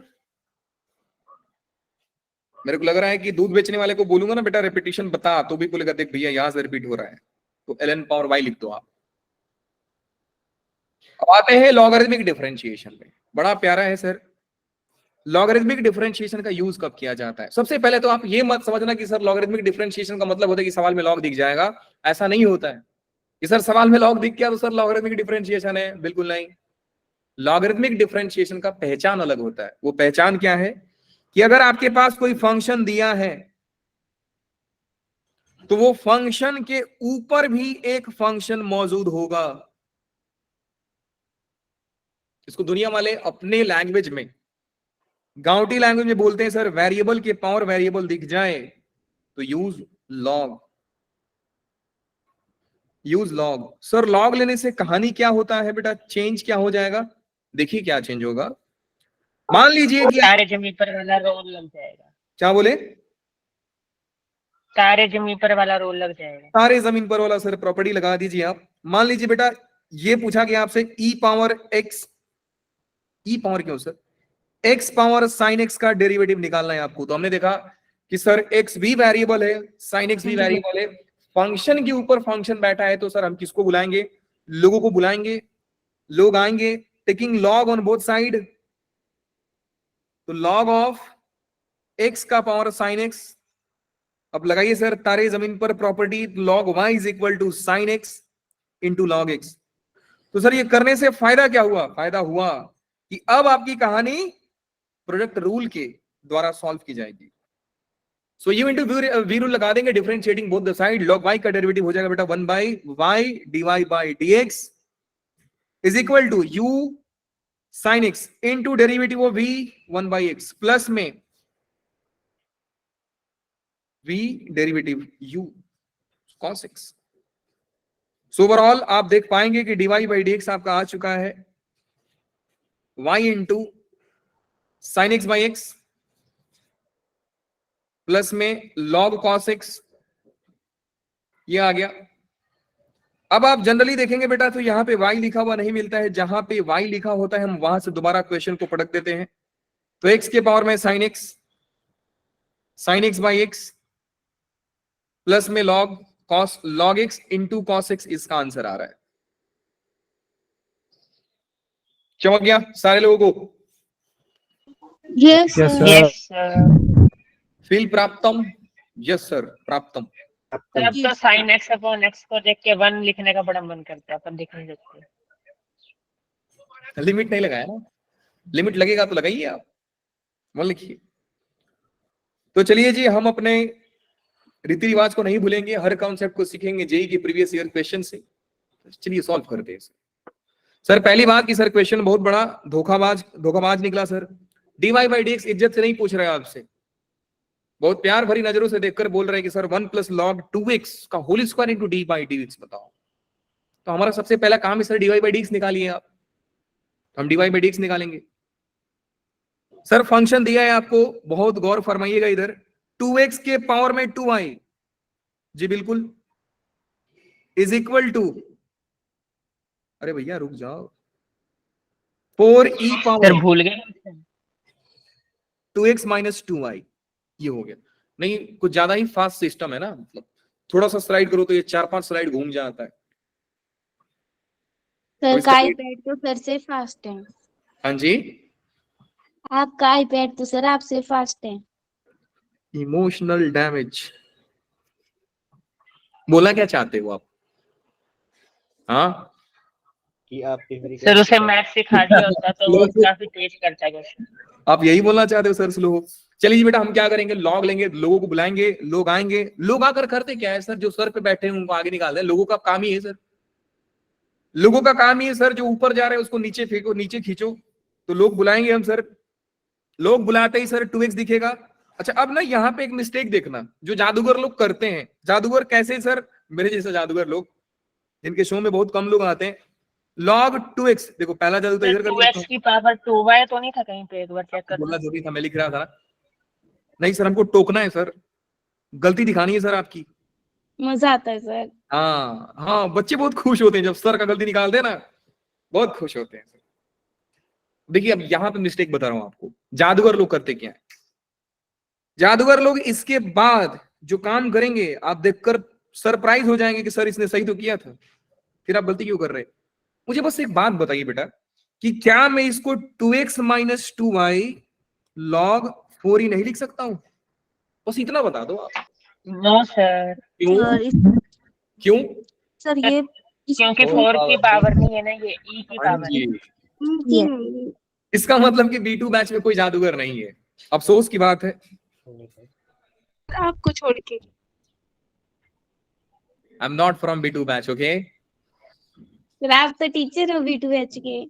A: मेरे को लग रहा है कि दूध बेचने वाले को बोलूंगा ना बेटा रेपिटेशन बता, तो भी बोलेगा देख भैया यहां से रिपीट हो रहा है, तो ln पावर y लिख दो आप। अब आते हैं लॉगरिथमिक डिफरेंशिएशन में। बड़ा प्यारा है सर। लॉगरिथमिक डिफरेंशिएशन का यूज कब किया जाता है? सबसे पहले तो आप ये मत समझना कि सर लॉगरिथमिक डिफरेंशिएशन का मतलब होता है कि सवाल में लॉग दिख जाएगा। ऐसा नहीं होता है कि सर सवाल में लॉग दिख गया तो सर लॉगरिथमिक डिफरेंशिएशन है, बिल्कुल नहीं। लॉगरिथमिक डिफरेंशिएशन का पहचान अलग होता है। वो पहचान क्या है कि अगर आपके पास कोई फंक्शन दिया है तो वो फंक्शन के ऊपर भी एक फंक्शन मौजूद होगा। इसको दुनिया वाले अपने लैंग्वेज में, गांवटी लैंग्वेज में बोलते हैं सर, वेरिएबल के पावर वेरिएबल दिख जाए तो use log. Use log. Sir log लेने से कहानी क्या होता है बेटा? चेंज क्या हो जाएगा? देखिए क्या चेंज होगा। मान लीजिए कि
D: तारे जमीन पर वाला रोल लग जाएगा।
A: क्या बोले?
D: तारे जमीन पर वाला रोल लग जाएगा।
A: सारे जमीन पर वाला सर प्रॉपर्टी लगा दीजिए आप। मान लीजिए बेटा ये पूछा गया आपसे e power x, e power क्यों sir? x power sine x का डेरिवेटिव निकालना है आपको। तो हमने देखा कि सर x भी वेरिएबल है, साइन x भी वेरिएबल है, फंक्शन के ऊपर फंक्शन बैठा है, तो सर हम किसको बुलाएंगे? लोगों को बुलाएंगे। लोग आएंगे, taking log on both side, तो लॉग ऑफ x का पावर साइन x। अब लगाइए सर तारे जमीन पर property, log y is equal to sine x into log x। तो सर ये करने से फायदा क्या हुआ? फायदा हुआ कि अब आपकी कहानी प्रोडक्ट रूल के द्वारा सॉल्व की जाएगी। So u into v rule लगा देंगे, differentiating both the side, log y का डेरिवेटिव हो जाएगा बेटा 1/y dy by dx is equal to u sine x into derivative of v 1/x plus में v derivative u cos x। So overall आप देख पाएंगे कि dy बाई dx आपका आ चुका है y into sine x by x plus में log cos x, ये आ गया। अब आप जनरली देखेंगे बेटा तो यहां पे y लिखा हुआ नहीं मिलता है, जहां पे y लिखा होता है हम वहां से दोबारा क्वेश्चन को पटक देते हैं। तो x के पावर में sine x by x plus में log x into cos x, इसका आंसर आ रहा है। चमक गया सारे लोगों को?
B: Yes
G: Yes,
B: sir.
G: sir.
D: Yes
A: फील प्राप्तम? यस सर प्राप्तम।
D: सर अब तो साइन एक्स अपॉन एक्स को देख के 1 लिखने का बड़ा मन करता है, पर लिख नहीं सकते।
A: लिमिट नहीं लगाया ना, लिमिट लगेगा तो लगाइए आप, मन लिखिए। तो चलिए जी, हम अपने रीति रिवाज को नहीं भूलेंगे, हर कॉन्सेप्ट को सीखेंगे जेई के प्रीवियस ईयर क्वेश्चन से। चलिए सॉल्व करते हैं सर। पहली बात कि सर क्वेश्चन बहुत बड़ा धोखाबाज निकला सर। dy बाई dx इज्जत से नहीं पूछ रहे आपसे, बहुत प्यार भरी नजरों से देखकर बोल रहे हैं कि सर 1 प्लस लॉग 2x का whole square into d by dx बताओ। तो हमारा सबसे पहला काम है सर dy बाई dx निकालिए आप। हम dy बाई dx निकालेंगे। सर फंक्शन दिया है आपको, बहुत गौर फरमाइएगा इधर, 2x के पावर में 2y, जी बिल्कुल, इज इक्वल टू, अरे भैया रुक जाओ, 4e
D: सर
A: पावर
D: भूल गए
A: 2x माइनस 2y, ये हो गया। नहीं कुछ ज्यादा ही फास्ट सिस्टम है ना, मतलब थोड़ा सा स्लाइड करो तो ये 4-5 स्लाइड घूम जाता है।
B: सर
A: इसका
B: का
A: कोई-
B: आईपैड तो सर से फास्ट है।
A: हाँ जी,
B: आपका आईपैड तो सर आपसे फास्ट है।
A: इमोशनल डैमेज बोला क्या चाहते हो आप? हाँ
C: कि आपकी मेरी
D: सर
C: क्लास
D: उसे मैथ सिखा दिया होता तो वो काफी तेज करता है क्वेश्चन।
A: आप यही बोलना चाहते हो सर स्लो? चलिए जी बेटा, हम क्या करेंगे, लॉग लेंगे, लोगों को बुलाएंगे, लोग आएंगे। लोग आकर करते क्या है सर, जो सर पे बैठे हैं उनको आगे निकाल दें। लोगों का काम ही है सर, लोगों का काम ही है सर, जो ऊपर जा रहे हैं उसको नीचे फेंको, नीचे खींचो। तो लोग बुलाएंगे हम सर, लोग बुलाते ही सर 2x दिखेगा। अच्छा अब ना यहाँ पे एक मिस्टेक देखना जो जादूगर लोग करते हैं। जादूगर कैसे सर, मेरे जैसे जादूगर लोग जिनके शो में बहुत कम लोग आते हैं। log 2x, देखो पहला जादू तो इधर कर देता
D: 2x
A: हूँ,
D: की पावर 2y तो नहीं था कहीं पे, एक बार चेक कर
A: बोला
D: लो।
A: जो भी था मैं लिख रहा था। नहीं सर हमको टोकना है सर, गलती दिखानी है सर आपकी।
B: मजा आता है सर।
A: हाँ हाँ, बच्चे बहुत खुश होते हैं जब सर का गलती निकाल दे ना, बहुत खुश होते हैं। देखिए अब यहाँ पे मिस्टेक बता रहा हूं आपको, जादूगर लोग करते क्या है। जादूगर लोग इसके बाद जो काम करेंगे आप देखकर सरप्राइज हो जाएंगे कि सर इसने सही तो किया था, फिर आप गलती क्यों कर रहे हैं। मुझे बस एक बात बताइए बेटा कि क्या मैं इसको 2x माइनस 2y log 4 ही नहीं लिख सकता हूं? बस इतना बता दो आप।
D: नो सर,
A: क्यों?
E: सर इस
A: क्यों?
E: सर ये
D: क्योंकि 4 की पावर नहीं है ना, ये e की
A: हाँ
D: पावर है।
A: जी,
E: ये
A: इसका मतलब कि B2 बैच में कोई जादूगर नहीं है। अफसोस की बात है।
F: आपको छोड़ के।
A: I am not from B2 batch, okay.
B: Sir आप तो टीचर हो B2H के।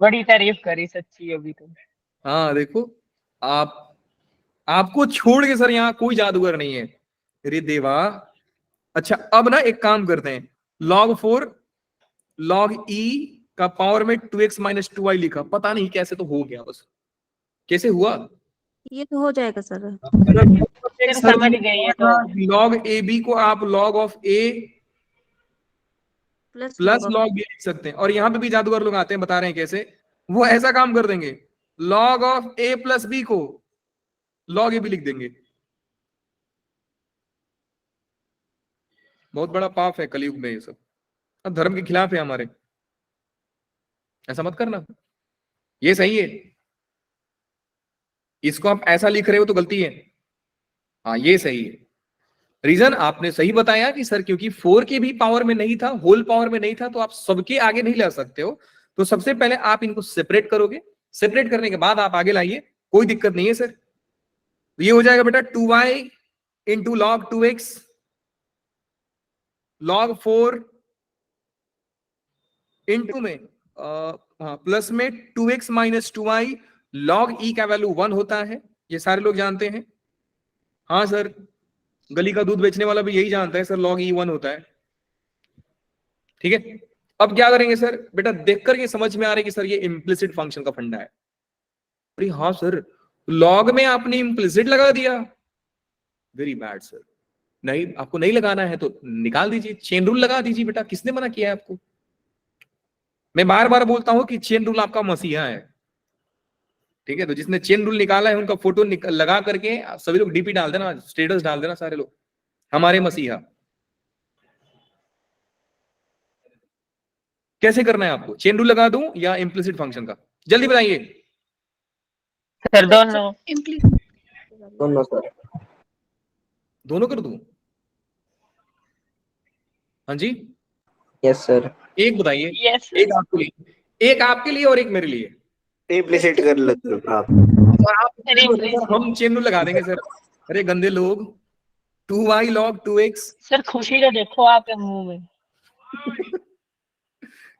D: बड़ी तारीफ करी सच्ची अभी तो।
A: हाँ देखो, आप आपको छोड़ के सर यहाँ कोई जादूगर नहीं है। अरे देवा। अच्छा अब ना एक काम करते हैं, log 4 log e का पावर में 2x माइनस 2y लिखा, पता नहीं कैसे तो हो गया, बस कैसे हुआ।
E: ये तो हो जाएगा सर।
D: फिर समझ गए ये तो।
A: log ab को आप log of a
E: plus
A: plus log b लिख सकते हैं। और यहाँ पे भी जादूगर लोग आते हैं, बता रहे हैं कैसे। वो ऐसा काम कर देंगे, log of a plus b को log a b लिख देंगे। बहुत बड़ा पाप है कलयुग में ये सब, धर्म के खिलाफ है हमारे। ऐसा मत करना, ये सही है। इसको आप ऐसा लिख रहे हो तो गलती है। हाँ ये सही है। रीजन आपने सही बताया कि सर क्योंकि 4 के भी पावर में नहीं था, होल पावर में नहीं था, तो आप सबके आगे नहीं ला सकते हो। तो सबसे पहले आप इनको सेपरेट करोगे, सेपरेट करने के बाद आप आगे लाइए, कोई दिक्कत नहीं है सर। ये हो जाएगा बेटा 2y into log 2x log 4 into में प्लस में 2x minus 2y log e का वैल्यू 1 होता है, ये सारे लोग जानते हैं। हाँ सर, गली का दूध बेचने वाला भी यही जानता है सर, log e 1 होता है। ठीक है, अब क्या करेंगे सर, बेटा देख करके समझ में आ रहा है कि सर ये इम्प्लिसिट फंक्शन का फंडा है। अरे हाँ सर, लॉग में आपने इम्प्लिसिट लगा दिया, वेरी बैड सर। नहीं आपको नहीं लगाना है तो निकाल दीजिए, चेन रूल लगा दीजिए बेटा, किसने मना किया है आपको। मैं बार बार बोलता हूं कि चेन रूल आपका मसीहा है। ठीक है, तो जिसने चेन रूल निकाला है उनका फोटो लगा करके सभी लोग डीपी डाल देना, स्टेटस डाल देना सारे लोग, हमारे मसीहा। कैसे करना है आपको, चेन रूल लगा दूं या इम्प्लिसिट फंक्शन का, जल्दी बताइए।
D: सर दोनों।
C: दोनों सर।
A: दोनों कर दूं? हाँ जी,
C: यस सर।
A: एक बताइए,
D: यस
A: एक आपके लिए, एक आपके लिए और एक मेरे लिए।
C: इम्प्लिसिट कर लेते हो आप।
A: और आप सर हम चेन रूल लगा देंगे सर। अरे गंदे लोग, 2y log 2x।
D: सर खुशी तो देखो आपके मुंह में।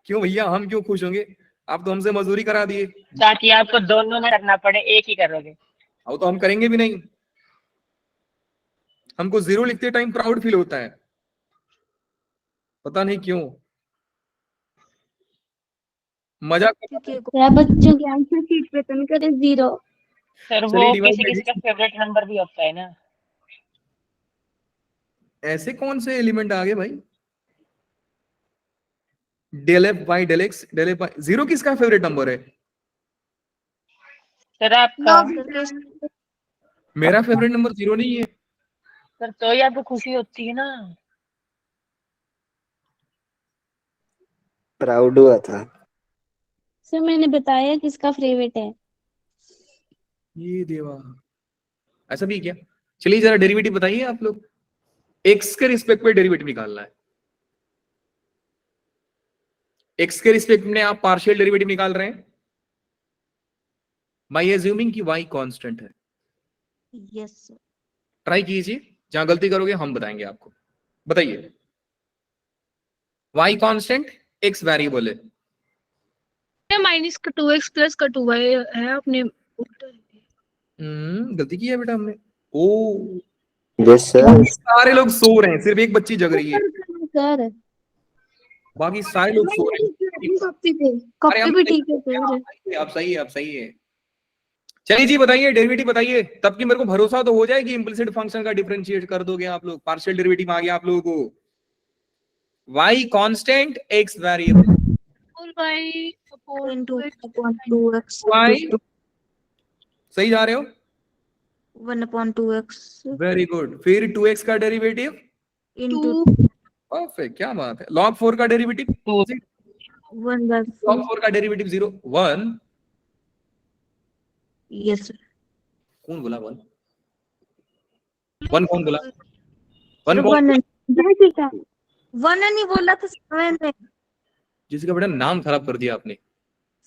A: क्यों भैया, हम क्यों खुश होंगे, आप तो हमसे मजदूरी करा दिए।
D: ताकि आपको दोनों ना करना पड़े, एक ही करोगे।
A: अब तो हम करेंगे भी नहीं, हमको 0 लिखते टाइम प्राउड फील होता है, पता नहीं क्यों, मजा।
B: सर बच्चों के आंसर शीट पे तो नहीं करे 0।
D: सर
A: चलिए
D: वो
A: डिवाइड
D: किसी किसी का फेवरेट नंबर भी होता है ना।
A: ऐसे कौन से एलिमेंट आ गए भाई, del f by del x del f by 0 किसका फेवरेट नंबर है?
D: सर आपका।
A: मेरा फेवरेट नंबर 0 नहीं है।
D: सर तो ही आपको खुशी होती है ना।
C: प्राउड हुआ था।
B: सर मैंने बताया किसका फेवरेट है।
A: ये देवा, ऐसा भी क्या? चलिए जरा डेरिवेटिव बताइए आप लोग। एक्स के रिस्पेक्ट में डेरिवेटिव निकालना है। एक्स के रिस्पेक्ट में आप पार्शियल डेरिवेटिव निकाल रहे हैं बाय एज्यूमिंग कि y कांस्टेंट है।
E: Yes sir.
A: ट्राई कीजिए, जहां गलती करोगे हम बताएंगे आपको। बताइए, y कांस्टेंट, x वेरिएबल है।
H: माइनस का 2x प्लस का 2y है, आपने उल्टा
A: गलती की है बेटा हमने। ओ,
C: यस सर।
A: सारे लोग सो रहे हैं, सिर्फ एक बच्ची जग रही है,
B: सर
A: बाकी सारे लोग सो रहे हैं।
H: कॉपी पे
A: अरे
H: कॉपी
A: हम
H: भी ठीक है सर।
A: आप सही है, आप सही है। चलिए जी बताइए, डेरिवेटिव बताइए, तब कि मेरे को भरोसा तो हो जाए कि इम्प्लिसिट फंक्शन का डिफरेंशिएट कर दोगे आप लोग। पार्शियल डेरिवेटिव आ गया आप लोगों को। y constant, x variable.
H: Whole y upon
E: into
H: 2x
E: 1/2x
A: y सही जा रहे हो?
E: 1/2x
A: very good. फिर 2x का डेरिवेटिव
E: इनटू
H: 2
A: परफेक्ट, क्या बात है। log 4 का डेरिवेटिव
E: 1/4।
A: log 4 का डेरिवेटिव 0 1।
E: Yes sir.
A: कौन बोला 1? 1 कौन बोला?
E: सर
A: 1 कौन?
E: 1 नहीं बोला था सर मैंने।
A: जिसका बेटा नाम खराब कर दिया आपने।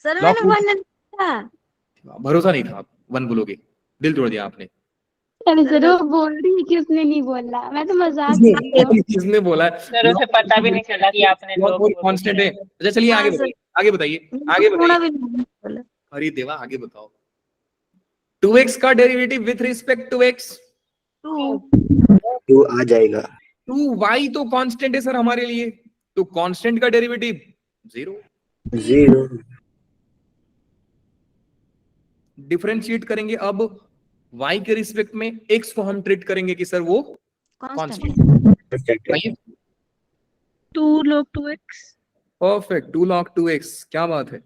E: सर
A: Log
E: मैंने
A: 4
E: 1 नहीं बोला।
A: भरोसा नहीं था, आप 1 बोलोगे, दिल तोड़ दिया आपने।
B: अरे सर वो बोल रही है कि उसने नहीं बोला, मैं तो मजाक कर रही हूँ।
A: किसने बोला है?
D: सर उसे पता भी नहीं चला कि आपने लोग बोल
A: कांस्टेंट है।
D: दिया।
A: अच्छा चलिए
E: हाँ
A: आगे
E: सर।
A: बताइए, आगे बताइए,
E: मैंने
A: आगे
E: तो
A: बताइए।
E: थोड़ा भी नहीं बोला।
A: अरे देवा, आगे बताओ। 2x का derivative with respect to x।
C: 2 आ जाएगा।
A: 2y तो कांस्टेंट है सर हमारे लिए, तो कांस्टेंट का डेरिवेटिव 0।
C: 0।
A: डिफरेंशिएट करेंगे अब y के रिस्पेक्ट में, x को हम ट्रीट करेंगे कि सर वो
E: कांस्टेंट
A: कांस्टेंट। आइए,
H: 2 log 2x
A: perfect. 2 log 2x, क्या बात है।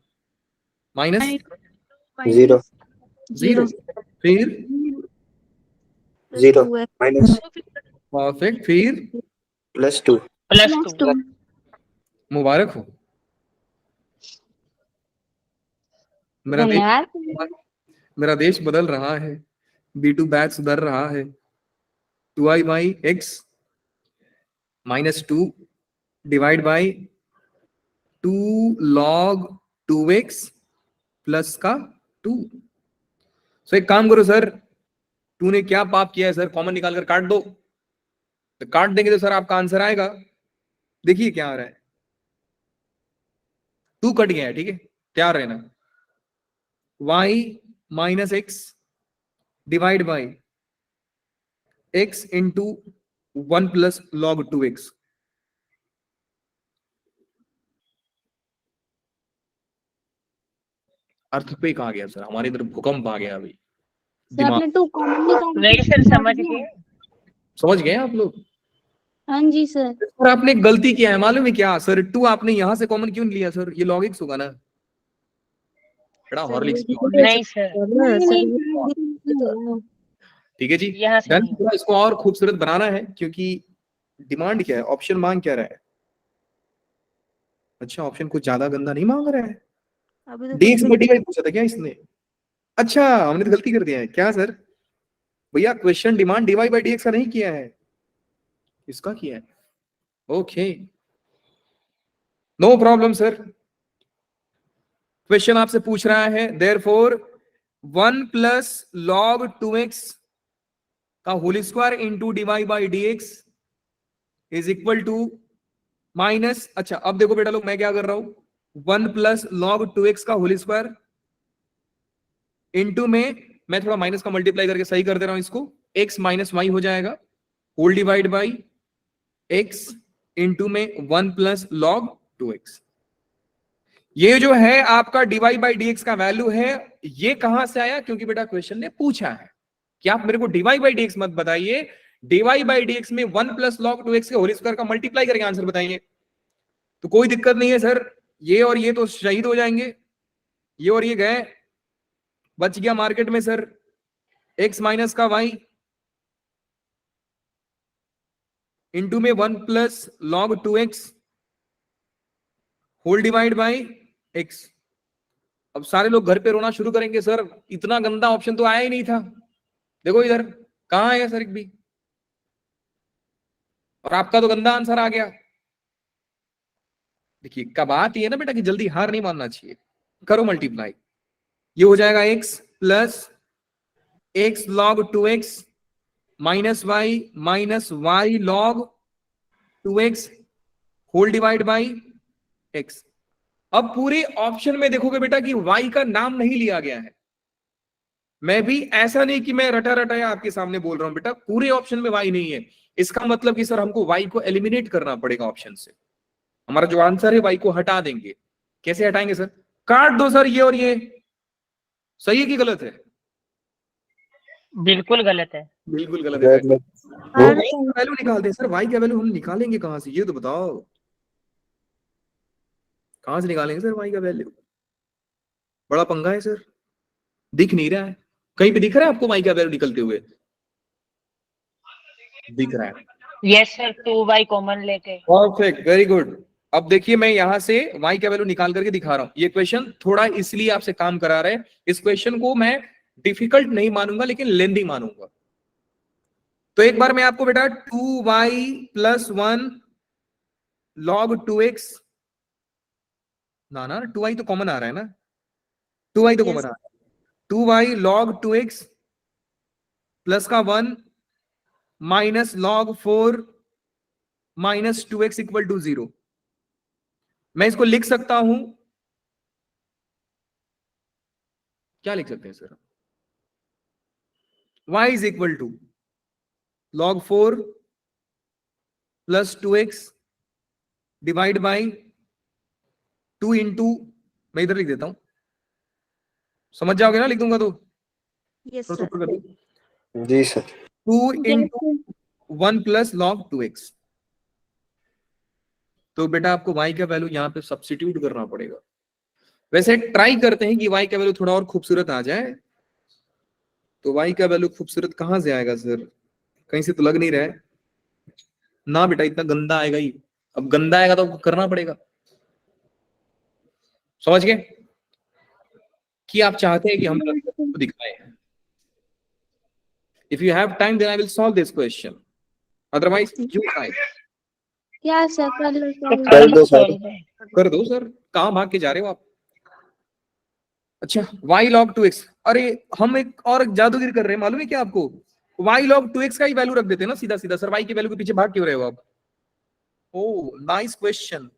A: माइनस
C: 0।
A: 0, फिर
C: 0 माइनस
A: परफेक्ट, फिर
C: +2।
D: +2
A: मुबारक हो। मेरा देश,
B: धन्यवाद।
A: मेरा देश बदल रहा है, B2 बैच सुधर रहा है। 2i by x -2 divide by 2 log 2x plus का 2। सो एक काम करो सर, तूने क्या पाप किया है सर, कॉमन निकाल कर काट दो। तो काट देंगे तो सर आपका आंसर आएगा। देखिए क्या आ रहा है, 2 कट गया है, ठीक है, तैयार रहना। y minus X divide by x into 1 plus log 2x। Earthquake आ गया सर हमारे इधर, भूकंप आ गया अभी।
B: सर आपने 2 कॉमन निकाल
D: नहीं सर समझ गए।
A: समझ गए आप लोग?
B: हाँ जी सर।
A: सर आपने एक गलती किया है, मालूम है क्या सर? 2 आपने यहां से कॉमन क्यों नहीं लिया सर? ये log x होगा ना, बड़ा हॉर्लिक्स।
D: नहीं सर
A: ठीक है जी,
D: यहाँ से
A: डन।
D: नहीं।
A: थोड़ा इसको और खूबसूरत बनाना है, क्योंकि डिमांड क्या है, ऑप्शन मांग क्या रहा है? अच्छा, ऑप्शन कुछ ज्यादा गंदा नहीं मांग रहा है।
E: अभी तो
A: डीएक्स
E: कुछ भी
A: मल्टीप्लाई पूछा था क्या इसने? अच्छा, हमने तो गलती कर दिया है क्या सर? भैया question demand dy by dx का नहीं किया है, इसका किया है। Okay, no problem sir. Question आपसे पूछ रहा है देयरफॉर 1 प्लस log 2x का whole square into dy by dx is equal to minus. अच्छा अब देखो बेटा लोग, मैं क्या कर रहा हूं, 1 प्लस log 2x का होल स्क्वायर इंटू में मैं थोड़ा माइनस का मल्टीप्लाई करके सही कर दे रहा हूं इसको, x माइनस वाई हो जाएगा, whole divide by x into में 1 प्लस log 2x। ये जो है आपका dy बाई dx का वैल्यू है। ये कहां से आया? क्योंकि बेटा क्वेश्चन ने पूछा है कि आप मेरे को dy बाई dx मत बताइए, dy बाई dx में 1 प्लस log 2x के होल स्क्वायर का मल्टीप्लाई करके आंसर बताइए। तो कोई दिक्कत नहीं है सर, ये और ये तो शहीद हो जाएंगे, ये और ये गए, बच गया मार्केट में सर x माइनस का y इंटू में 1 plus log 2x whole divide by x। अब सारे लोग घर पे रोना शुरू करेंगे, सर इतना गंदा ऑप्शन तो आया ही नहीं था। देखो इधर कहां आया सर एक भी, और आपका तो गंदा आंसर आ गया। देखिए का बात ये है ना बेटा कि जल्दी हार नहीं मानना चाहिए। करो मल्टीप्लाई, ये हो जाएगा x plus x log 2x minus y log 2x whole divide by x। अब पूरे ऑप्शन में देखोगे बेटा कि y का नाम नहीं लिया गया है। मैं भी ऐसा नहीं कि मैं रटा रटाया आपके सामने बोल रहा हूं बेटा, पूरे ऑप्शन में y नहीं है। इसका मतलब कि सर हमको y को एलिमिनेट करना पड़ेगा ऑप्शन से। हमारा जो आंसर है y को हटा देंगे। कैसे हटाएंगे सर? काट दो सर ये और ये। सही है कि गलत है?
D: बिल्कुल गलत है।
A: बिल्कुल गलत है।
E: और
A: वैल्यू निकालते हैं सर, y का वैल्यू हम निकालेंगे कहां से, ये तो बताओ। कहां से निकालेंगे सर y का वैल्यू? बड़ा पंगा है सर, दिख नहीं रहा है। कहीं पे दिख रहा है आपको y का वैल्यू निकलते हुए? दिख रहा है।
D: यस सर, 2y कॉमन लेके।
A: Perfect, very good. अब देखिए मैं यहां से y का वैल्यू निकाल करके दिखा रहा हूं। ये क्वेश्चन थोड़ा इसलिए आपसे काम करा रहे हैं, इस क्वेश्चन को मैं डिफिकल्ट नहीं मानूंगा लेकिन लेंदी मानूंगा। तो एक बार मैं आपको बेटा 2y प्लस 1 लॉग 2x, ना 2y तो कॉमन आ रहा है ना, 2y तो कॉमन आ रहा है। 2y लॉग 2x प्लस का 1 minus log 4 minus 2x equal to 0। मैं इसको लिख सकता हूं, क्या लिख सकते हैं sir? y is equal to log 4 plus 2x divide by 2 into, मैं इधर लिख देता हूं, समझ जाओगे ना? लिख दूंगा तो
E: यस
A: थोड़ा
E: सर।
A: ऊपर कर दो।
C: जी sir.
A: 2 into 1 plus log 2x। तो बेटा आपको y का वैल्यू यहाँ पे सब्स्टिट्यूट करना पड़ेगा। वैसे ट्राई करते हैं कि y का वैल्यू थोड़ा और खूबसूरत आ जाए। तो y का वैल्यू खूबसूरत कहां से आएगा सर? कहीं से तो लग नहीं रहा है ना बेटा, इतना गंदा आएगा ही। अब गंदा आएगा तो करना पड़ेगा। समझ गए कि आप चाहते हैं कि हम को दिखाएं? If you have time then I will solve this question, otherwise you try.
B: क्या सर कर लो
D: तो
B: सर।
C: कर दो सर।
A: कर दो सर, कहां भाग के जा रहे हो आप? अच्छा y log 2x, अरे हम एक और जादूगिरी कर रहे हैं, मालूम है क्या आपको? y log 2x का ही वैल्यू रख देते हैं ना सीधा सीधा। सर y की वैल्यू के पीछे भाग क्यों रहे हो आप? ओह नाइस क्वेश्चन,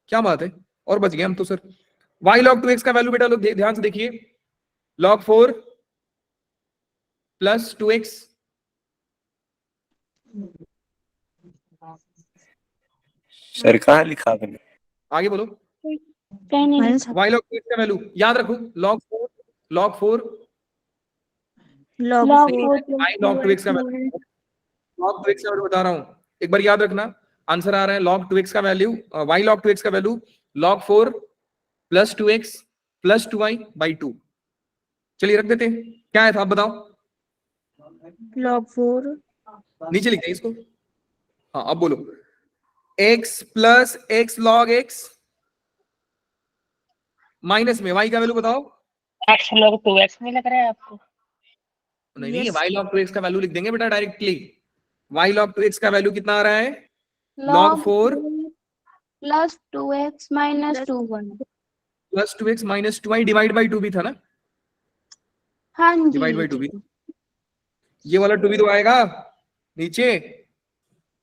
A: क्या बात है, और बच गए हम तो सर। y log 2x का वैल्यू बेटा लोग ध्यान से देखिए, log 4 प्लस 2x।
C: सर कहाँ लिखा आपने?
A: आगे बोलो।
B: कहीं नहीं
E: माइनस
A: y log 2x का वैल्यू याद रखो, log 4
E: log
B: log
A: y log 2x का वैल्यू, log 2x का वैल्यू बता रहा हूं, एक बार याद रखना। आंसर आ रहा है log 2x का वैल्यू, y log 2x का value log 4 plus 2x plus 2y by 2। चलिए रख देते हैं, क्या है था आप बताओ?
E: log 4
A: नीचे लिखते हैं इसको। हाँ अब बोलो, x plus x log x minus में y का वैल्यू बताओ।
D: x log 2x नहीं लग रहा है आपको?
A: नहीं नहीं,
E: Yes.
A: y log 2x का वैल्यू लिख देंगे बेटा डायरेक्टली। y log 2x का वैल्यू कितना आ रहा है? log 4
B: plus 2x minus 2y।
A: Plus 2x minus 2y divide by 2 भी था ना,
B: हाँ जी।
A: डिवाइड बाई 2 भी। ये वाला 2 भी तो आएगा नीचे।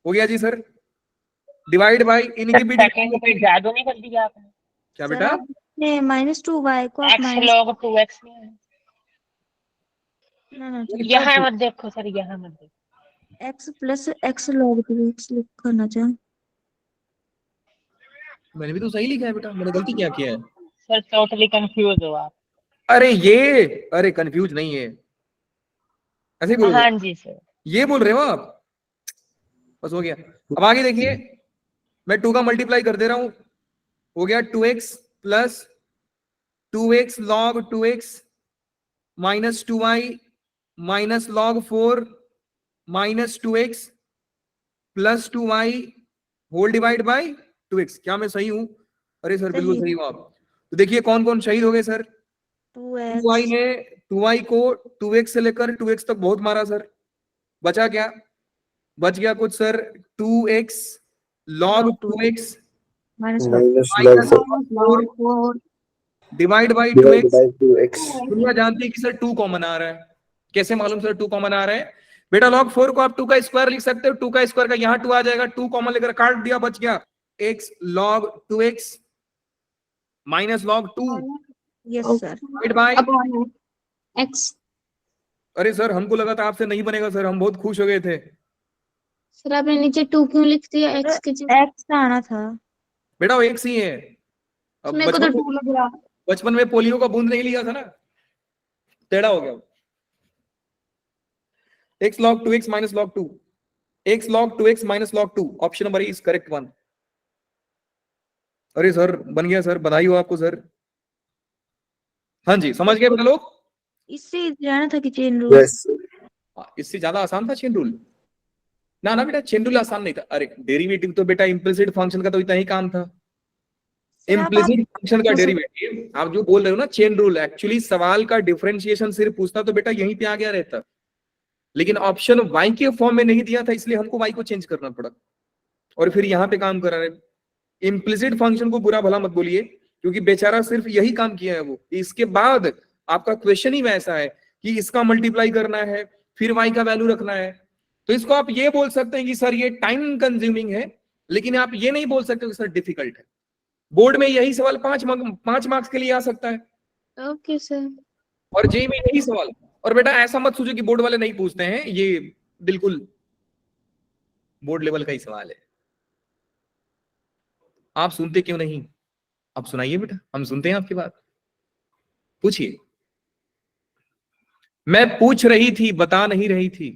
A: हो गया जी सर, डिवाइड बाई इनकी भी
D: सेकंड पे जादू नहीं कर दिया आपने?
A: क्या
E: सर
A: बेटा?
E: आपने -2y को आप
D: x
E: माइनस
D: log 2x नहीं है?
E: ना
D: यहाँ मत देखो सर, यहाँ मत देखो।
E: x plus x log 2x लिखा ना चाहे।
A: मैंने भी तो सही लिखा है बेटा, मैंने गलती क्या किया है?
D: सर टोटली कंफ्यूज हो आप।
A: अरे कंफ्यूज नहीं है, ऐसे ही बोल रहे
D: हाँ
A: हो?
D: जी सर।
A: ये बोल रहे हो आप? बस हो गया। अब आगे देखिए, मैं 2 का मल्टीप्लाई कर दे रहा हूं, हो गया 2x plus 2x log 2x minus 2y minus log 4 minus 2x plus 2y whole divide by 2x। क्या मैं सही हूं? अरे सर बिल्कुल
E: सही।
A: सही हो आप। तो देखिए कौन कौन शहीद हो गए सर।
E: 2x
A: 2y ने 2y को 2x से लेकर 2x तक बहुत मारा सर। बचा क्या? बच गया कुछ sir 2x log 2x
E: minus
C: minus log
A: minus
C: 4
A: log 4 divide by
C: divided
A: 2x।
C: by 2x.
A: दुनिया जानती है कि सर 2 कॉमन आ रहा है। कैसे मालूम सर 2 कॉमन आ रहा है? बेटा log 4 को आप 2 का स्क्वायर लिख सकते हो, 2 का स्क्वायर का यहाँ 2 आ जाएगा, 2 कॉमन लेकर काट दिया, बच गया x log 2x minus log 2
E: yes sir
A: divide by.
B: Upon x।
A: अरे सर हमको लगा था आपसे नहीं बनेगा सर, हम बहुत खुश हो गए थे।
B: सर आपने नीचे 2 क्यों लिख दिया x के जगह?
E: x आना था।
A: बेटा वो एक ही है। अब
B: मेरे को तो 2 लग रहा।
A: बचपन में पोलियो का बूंद नहीं लिया था ना, टेढ़ा हो गया। x log 2x minus log 2, x log 2x minus log 2, option number is correct one. अरे सर बन गया सर, बधाई हो आपको सर। हाँ जी समझ गए बेटा लोग।
E: इससे जाना था कि चेन रूल।
C: Yes.
A: इससे ज्यादा आसान था चेन रूल। ना ना बेटा चेन रूल आसान नहीं था। अरे डेरिवेटिव तो बेटा इम्प्लिसिट फंक्शन का तो इतना ही काम था। इम्प्लिसिट फंक्शन का डेरिवेटिव आप जो बोल रहे हो ना चेन रूल, एक्चुअली सवाल का डिफरेंशिएशन सिर्फ पूछता तो बेटा यहीं पे आ गया रहता, लेकिन ऑप्शन y के फॉर्म में नहीं दिया था, इसलिए हमको y को चेंज करना पड़ा और फिर यहाँ पे काम करा रहे। इम्प्लिसिट फंक्शन को बुरा भला मत बोलिए, क्योंकि बेचारा सिर्फ यही काम किया है वो। इसके बाद आपका क्वेश्चन ही वैसा है कि इसका मल्टीप्लाई करना है, फिर y का वैल्यू रखना है। तो इसको आप ये बोल सकते हैं कि सर ये टाइम कंज्यूमिंग है, लेकिन आप ये नहीं बोल सकते कि सर डिफिकल्ट है। बोर्ड में यही सवाल 5 मार्क्स के लिए आ सकता है
B: ओके सर।
A: और जेई में यही सवाल। और बेटा ऐसा मत सोचो कि बोर्ड वाले नहीं पूछते हैं, ये बिल्कुल बोर्ड लेवल का ही सवाल है। आप सुनते क्यों नहीं? आप सुनाइए बेटा, हम सुनते हैं आपकी बात। पूछिए। मैं पूछ रही थी बता नहीं रही थी।